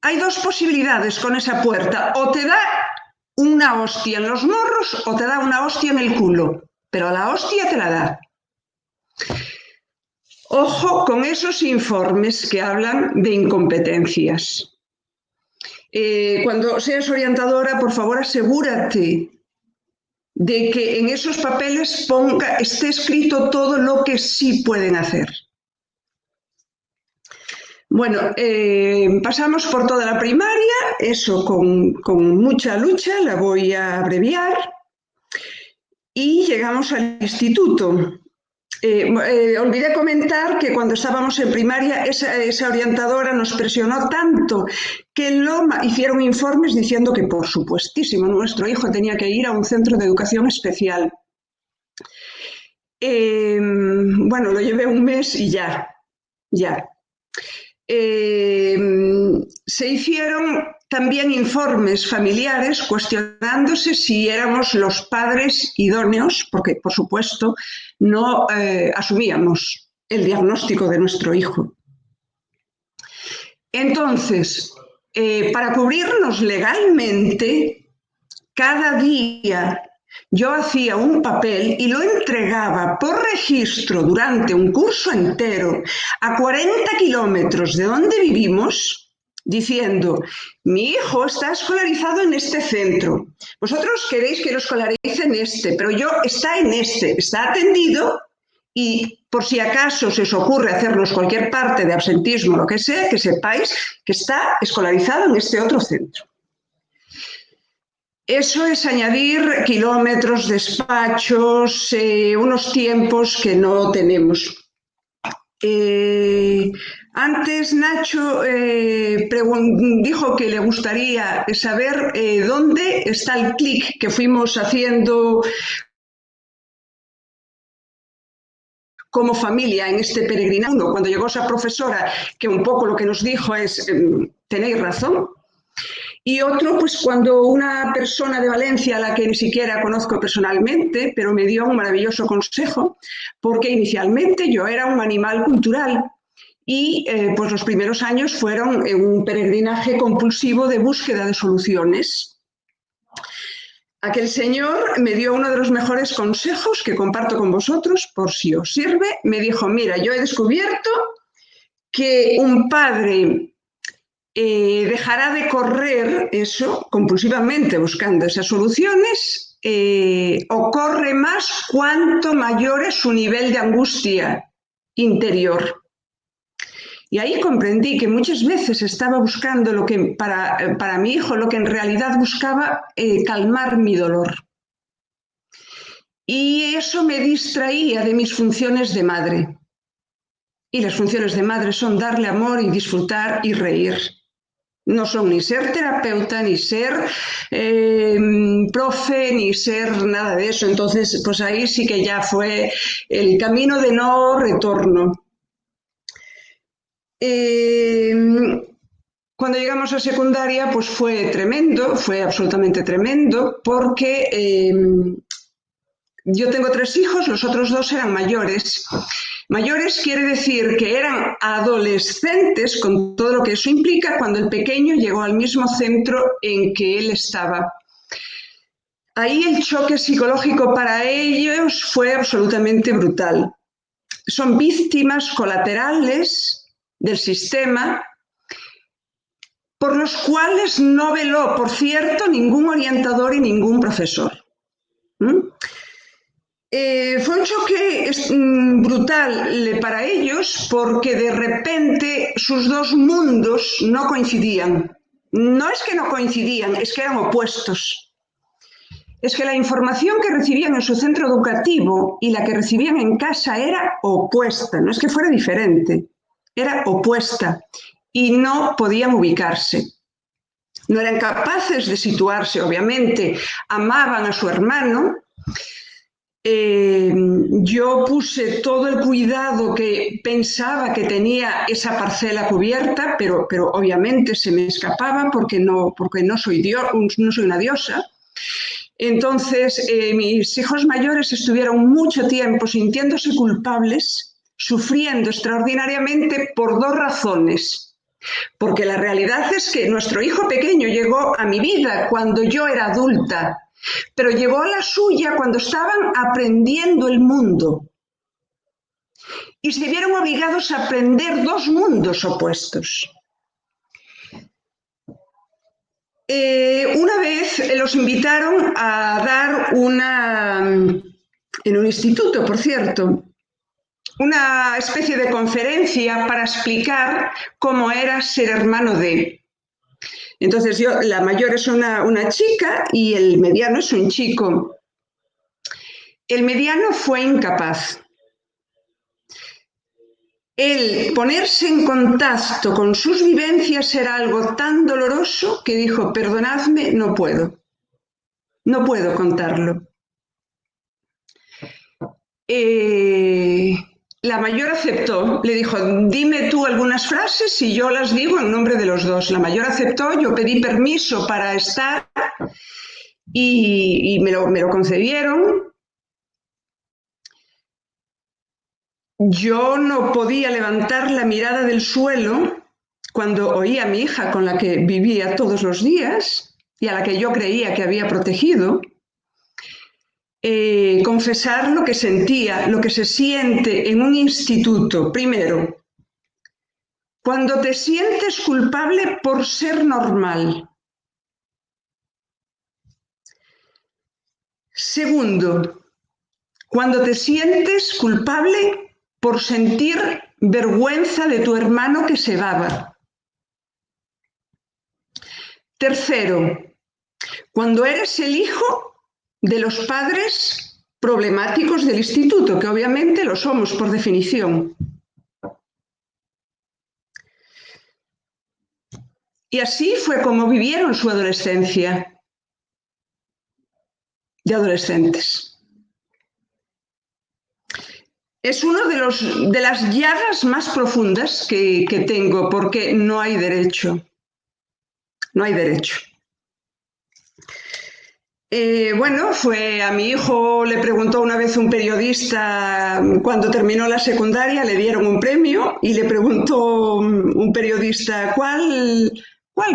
Speaker 10: Hay dos posibilidades con esa puerta, o te da una hostia en los morros o te da una hostia en el culo, pero la hostia te la da. Ojo con esos informes que hablan de incompetencias. Cuando seas orientadora, por favor, asegúrate de que en esos papeles esté escrito todo lo que sí pueden hacer. Bueno, pasamos por toda la primaria, eso con mucha lucha, la voy a abreviar, y llegamos al instituto. Olvidé comentar que cuando estábamos en primaria esa orientadora nos presionó tanto que hicieron informes diciendo que por supuestísimo nuestro hijo tenía que ir a un centro de educación especial. Bueno, lo llevé un mes y ya. Se hicieron también informes familiares cuestionándose si éramos los padres idóneos, porque por supuesto no asumíamos el diagnóstico de nuestro hijo. Entonces, para cubrirnos legalmente, cada día yo hacía un papel y lo entregaba por registro durante un curso entero a 40 kilómetros de donde vivimos, diciendo, mi hijo está escolarizado en este centro, vosotros queréis que lo escolarice en este, pero está en este, está atendido, y por si acaso se os ocurre hacernos cualquier parte de absentismo, lo que sea, que sepáis que está escolarizado en este otro centro. Eso es añadir kilómetros, despachos, unos tiempos que no tenemos. Antes Nacho dijo que le gustaría saber dónde está el clic que fuimos haciendo como familia en este peregrinaje. Cuando llegó esa profesora, que un poco lo que nos dijo es, tenéis razón. Y otro, pues cuando una persona de Valencia, a la que ni siquiera conozco personalmente, pero me dio un maravilloso consejo, porque inicialmente yo era un animal cultural y pues los primeros años fueron un peregrinaje compulsivo de búsqueda de soluciones. Aquel señor me dio uno de los mejores consejos que comparto con vosotros, por si os sirve. Me dijo, mira, yo he descubierto que un padre dejará de correr eso compulsivamente buscando esas soluciones o corre más cuanto mayor es su nivel de angustia interior. Y ahí comprendí que muchas veces estaba buscando lo que para mi hijo, lo que en realidad buscaba calmar mi dolor. Y eso me distraía de mis funciones de madre. Y las funciones de madre son darle amor y disfrutar y reír. No son ni ser terapeuta, ni ser profe, ni ser nada de eso. Entonces, pues ahí sí que ya fue el camino de no retorno. Cuando llegamos a secundaria, pues fue tremendo, fue absolutamente tremendo, porque yo tengo 3 hijos, los otros 2 eran mayores. Mayores quiere decir que eran adolescentes, con todo lo que eso implica, cuando el pequeño llegó al mismo centro en que él estaba. Ahí el choque psicológico para ellos fue absolutamente brutal. Son víctimas colaterales del sistema, por los cuales no veló, por cierto, ningún orientador y ningún profesor. Fue un choque brutal para ellos porque de repente sus 2 mundos no coincidían. No es que no coincidían, es que eran opuestos. Es que la información que recibían en su centro educativo y la que recibían en casa era opuesta, no es que fuera diferente, era opuesta y no podían ubicarse. No eran capaces de situarse, obviamente, amaban a su hermano. Yo puse todo el cuidado que pensaba que tenía esa parcela cubierta, pero obviamente se me escapaba porque no soy una diosa. Entonces, mis hijos mayores estuvieron mucho tiempo sintiéndose culpables, sufriendo extraordinariamente por 2 razones. Porque la realidad es que nuestro hijo pequeño llegó a mi vida cuando yo era adulta, pero llegó a la suya cuando estaban aprendiendo el mundo. Y se vieron obligados a aprender 2 mundos opuestos. Una vez los invitaron a dar en un instituto, por cierto, una especie de conferencia para explicar cómo era ser hermano de. Entonces la mayor es una chica y el mediano es un chico. El mediano fue incapaz. El ponerse en contacto con sus vivencias era algo tan doloroso que dijo, perdonadme, no puedo contarlo. La mayor aceptó, le dijo, dime tú algunas frases y yo las digo en nombre de los 2. La mayor aceptó, yo pedí permiso para estar y me lo concedieron. yo no podía levantar la mirada del suelo cuando oía a mi hija con la que vivía todos los días y a la que yo creía que había protegido, confesar lo que sentía, lo que se siente en un instituto. Primero, cuando te sientes culpable por ser normal. Segundo, cuando te sientes culpable por sentir vergüenza de tu hermano que se daba. Tercero, cuando eres el hijo de los padres problemáticos del instituto, que obviamente lo somos por definición. Y así fue como vivieron su adolescencia de adolescentes. Es uno de las llagas más profundas que tengo, porque no hay derecho. No hay derecho. Bueno, a mi hijo le preguntó una vez un periodista, cuando terminó la secundaria, le dieron un premio y le preguntó un periodista, ¿cuál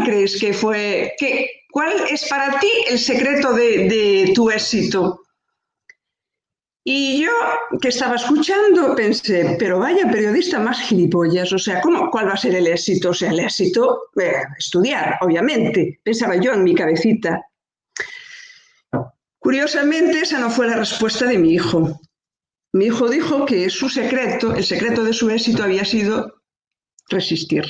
Speaker 10: crees que fue, cuál es para ti el secreto de tu éxito? Y yo, que estaba escuchando, pensé, pero vaya periodista más gilipollas, o sea, ¿cuál va a ser el éxito? O sea, el éxito, estudiar, obviamente, pensaba yo en mi cabecita. Curiosamente, esa no fue la respuesta de mi hijo. Mi hijo dijo que su secreto, el secreto de su éxito había sido resistir.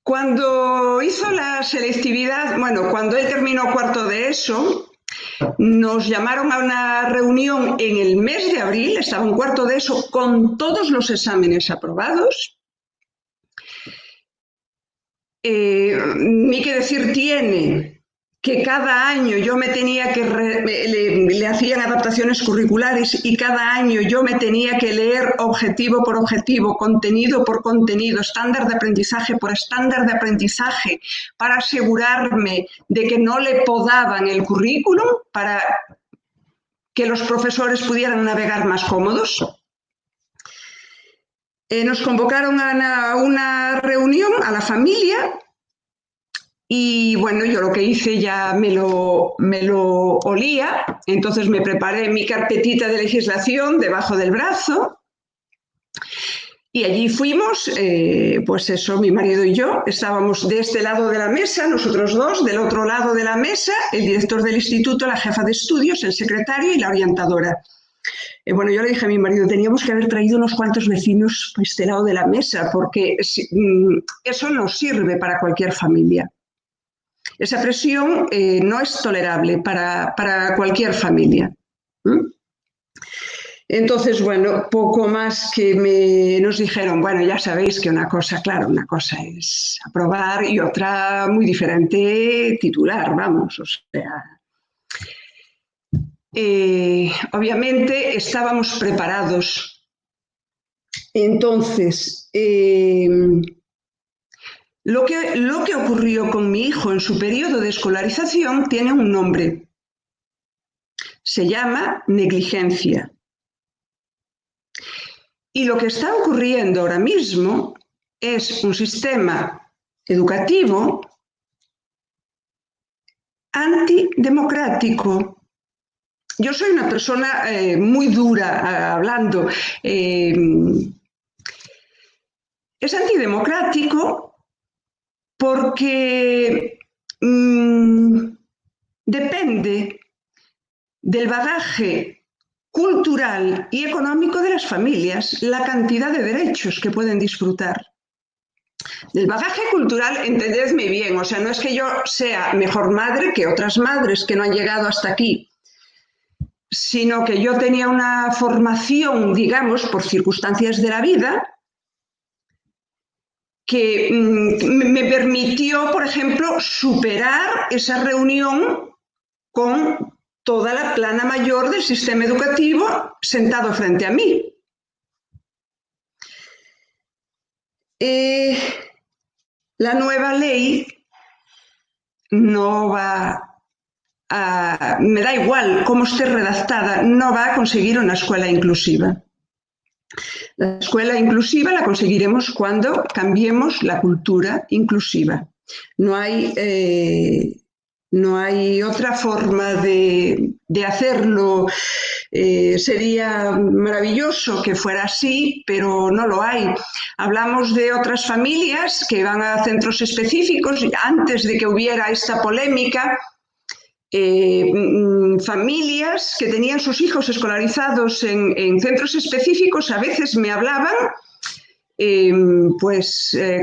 Speaker 10: Cuando hizo la selectividad, cuando él terminó cuarto de ESO, nos llamaron a una reunión en el mes de abril, estaba en cuarto de ESO con todos los exámenes aprobados. Ni que decir tiene que cada año yo me tenía que le hacían adaptaciones curriculares y cada año yo me tenía que leer objetivo por objetivo, contenido por contenido, estándar de aprendizaje por estándar de aprendizaje, para asegurarme de que no le podaban el currículum, para que los profesores pudieran navegar más cómodos. Nos convocaron a una reunión a la familia y yo lo que hice ya me lo olía, entonces me preparé mi carpetita de legislación debajo del brazo y allí fuimos, mi marido y yo, estábamos de este lado de la mesa, nosotros dos, del otro lado de la mesa, el director del instituto, la jefa de estudios, el secretario y la orientadora. Yo le dije a mi marido, teníamos que haber traído unos cuantos vecinos a este lado de la mesa, porque eso no sirve para cualquier familia. Esa presión no es tolerable para cualquier familia. Entonces, poco más que nos dijeron, ya sabéis que una cosa es aprobar y otra muy diferente titular, vamos, o sea... obviamente estábamos preparados. Entonces, lo que ocurrió con mi hijo en su periodo de escolarización tiene un nombre. Se llama negligencia. Y lo que está ocurriendo ahora mismo es un sistema educativo antidemocrático. Yo soy una persona muy dura hablando. Es antidemocrático porque depende del bagaje cultural y económico de las familias la cantidad de derechos que pueden disfrutar. Del bagaje cultural, entendedme bien, o sea, no es que yo sea mejor madre que otras madres que no han llegado hasta aquí, sino que yo tenía una formación, digamos, por circunstancias de la vida, que me permitió, por ejemplo, superar esa reunión con toda la plana mayor del sistema educativo sentado frente a mí. La nueva ley no va me da igual cómo esté redactada, no va a conseguir una escuela inclusiva. La escuela inclusiva la conseguiremos cuando cambiemos la cultura inclusiva. No hay otra forma de hacerlo. Sería maravilloso que fuera así, pero no lo hay. Hablamos de otras familias que van a centros específicos. Antes de que hubiera esta polémica, familias que tenían sus hijos escolarizados en centros específicos a veces me hablaban,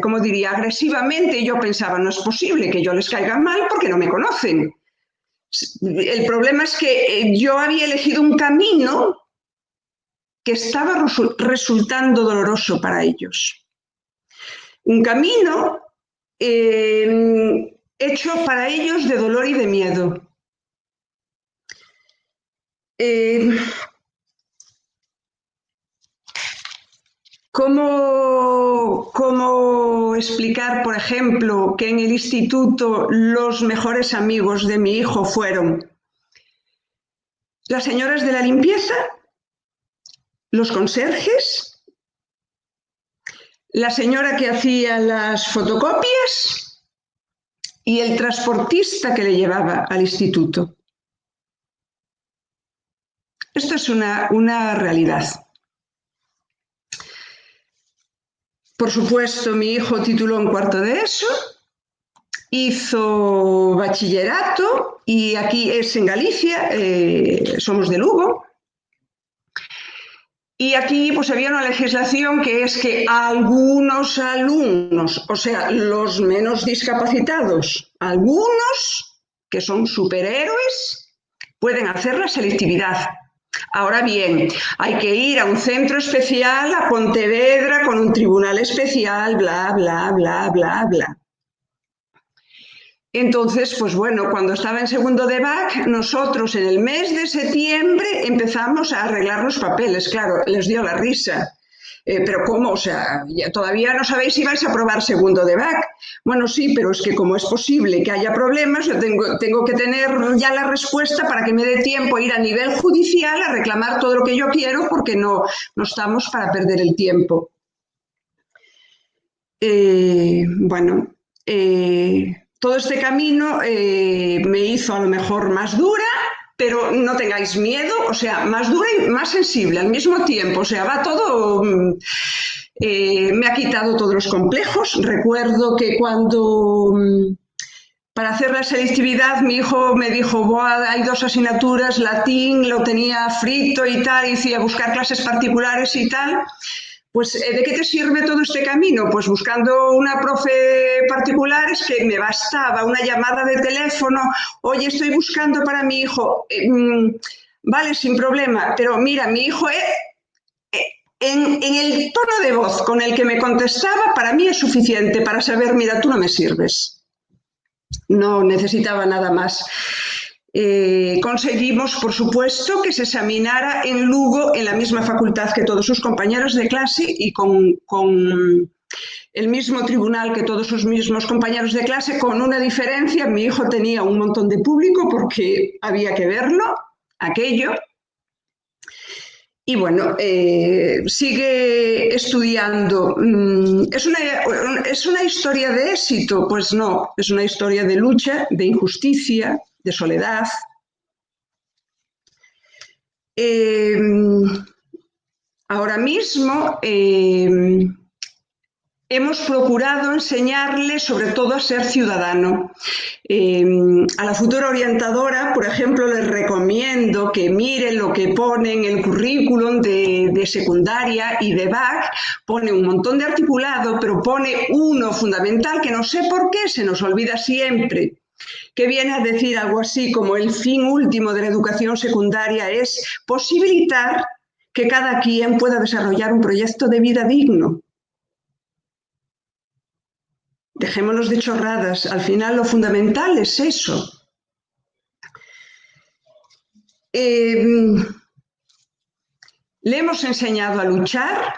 Speaker 10: ¿cómo diría?, agresivamente. Yo pensaba, no es posible que yo les caiga mal porque no me conocen. El problema es que yo había elegido un camino que estaba resultando doloroso para ellos. Un camino hecho para ellos de dolor y de miedo. ¿Cómo explicar, por ejemplo, que en el instituto los mejores amigos de mi hijo fueron las señoras de la limpieza, los conserjes, la señora que hacía las fotocopias y el transportista que le llevaba al instituto? Esto es una realidad. Por supuesto, mi hijo tituló en cuarto de ESO, hizo bachillerato y aquí es en Galicia, somos de Lugo. Y aquí pues había una legislación que es que algunos alumnos, o sea, los menos discapacitados, algunos que son superhéroes, pueden hacer la selectividad. Ahora bien, hay que ir a un centro especial, a Pontevedra, con un tribunal especial, bla, bla, bla, bla, bla. Entonces, pues bueno, cuando estaba en segundo de BAC, nosotros en el mes de septiembre empezamos a arreglar los papeles. Claro, les dio la risa. ¿Pero cómo? O sea, ¿todavía no sabéis si vais a aprobar segundo de BAC? Bueno, sí, pero es que como es posible que haya problemas, yo tengo que tener ya la respuesta para que me dé tiempo a ir a nivel judicial a reclamar todo lo que yo quiero, porque no estamos para perder el tiempo. Todo este camino me hizo a lo mejor más dura, pero no tengáis miedo, o sea, más dura y más sensible al mismo tiempo, o sea, va todo, me ha quitado todos los complejos. Recuerdo que cuando, para hacer la selectividad, mi hijo me dijo, hay 2 asignaturas, latín, lo tenía frito y tal, y decía buscar clases particulares y tal. Pues, ¿de qué te sirve todo este camino? Pues buscando una profe particular, es que me bastaba una llamada de teléfono, oye, estoy buscando para mi hijo, vale, sin problema, pero mira, mi hijo en el tono de voz con el que me contestaba, para mí es suficiente para saber, mira, tú no me sirves. No necesitaba nada más. Conseguimos, por supuesto, que se examinara en Lugo en la misma facultad que todos sus compañeros de clase y con el mismo tribunal que todos sus mismos compañeros de clase, con una diferencia. Mi hijo tenía un montón de público porque había que verlo, aquello. Y bueno, sigue estudiando. ¿Es una historia de éxito? Pues no, es una historia de lucha, de injusticia, de soledad. Ahora mismo hemos procurado enseñarle sobre todo a ser ciudadano. A la futura orientadora, por ejemplo, les recomiendo que miren lo que pone en el currículum de secundaria y de BAC. Pone un montón de articulado, pero pone uno fundamental que no sé por qué se nos olvida siempre, que viene a decir algo así como el fin último de la educación secundaria es posibilitar que cada quien pueda desarrollar un proyecto de vida digno. Dejémonos de chorradas, al final lo fundamental es eso. Le hemos enseñado a luchar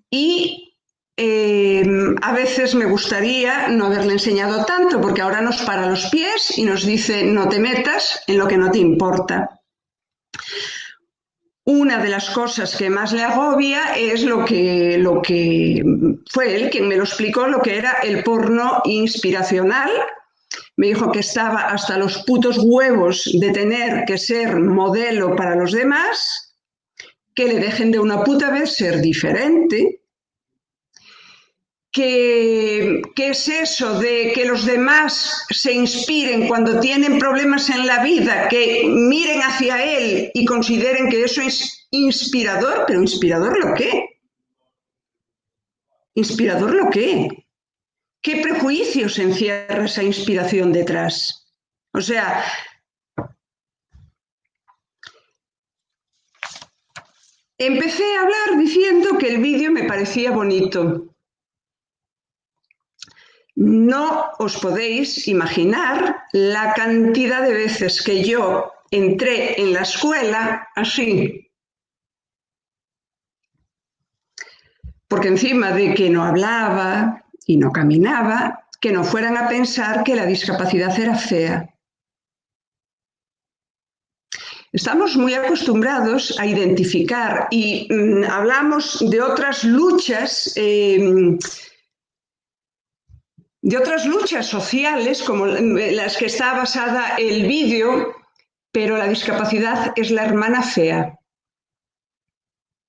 Speaker 10: y A veces me gustaría no haberle enseñado tanto, porque ahora nos para los pies y nos dice no te metas en lo que no te importa. Una de las cosas que más le agobia es lo que fue él quien me lo explicó, lo que era el porno inspiracional. Me dijo que estaba hasta los putos huevos de tener que ser modelo para los demás, que le dejen de una puta vez ser diferente. ¿Qué es eso de que los demás se inspiren cuando tienen problemas en la vida, que miren hacia él y consideren que eso es inspirador? ¿Pero inspirador lo qué? ¿Inspirador lo qué? ¿Qué prejuicios encierra esa inspiración detrás? O sea, empecé a hablar diciendo que el vídeo me parecía bonito. No os podéis imaginar la cantidad de veces que yo entré en la escuela así. Porque encima de que no hablaba y no caminaba, que no fueran a pensar que la discapacidad era fea. Estamos muy acostumbrados a identificar y hablamos de otras luchas sociales, como las que está basada el vídeo, pero la discapacidad es la hermana fea.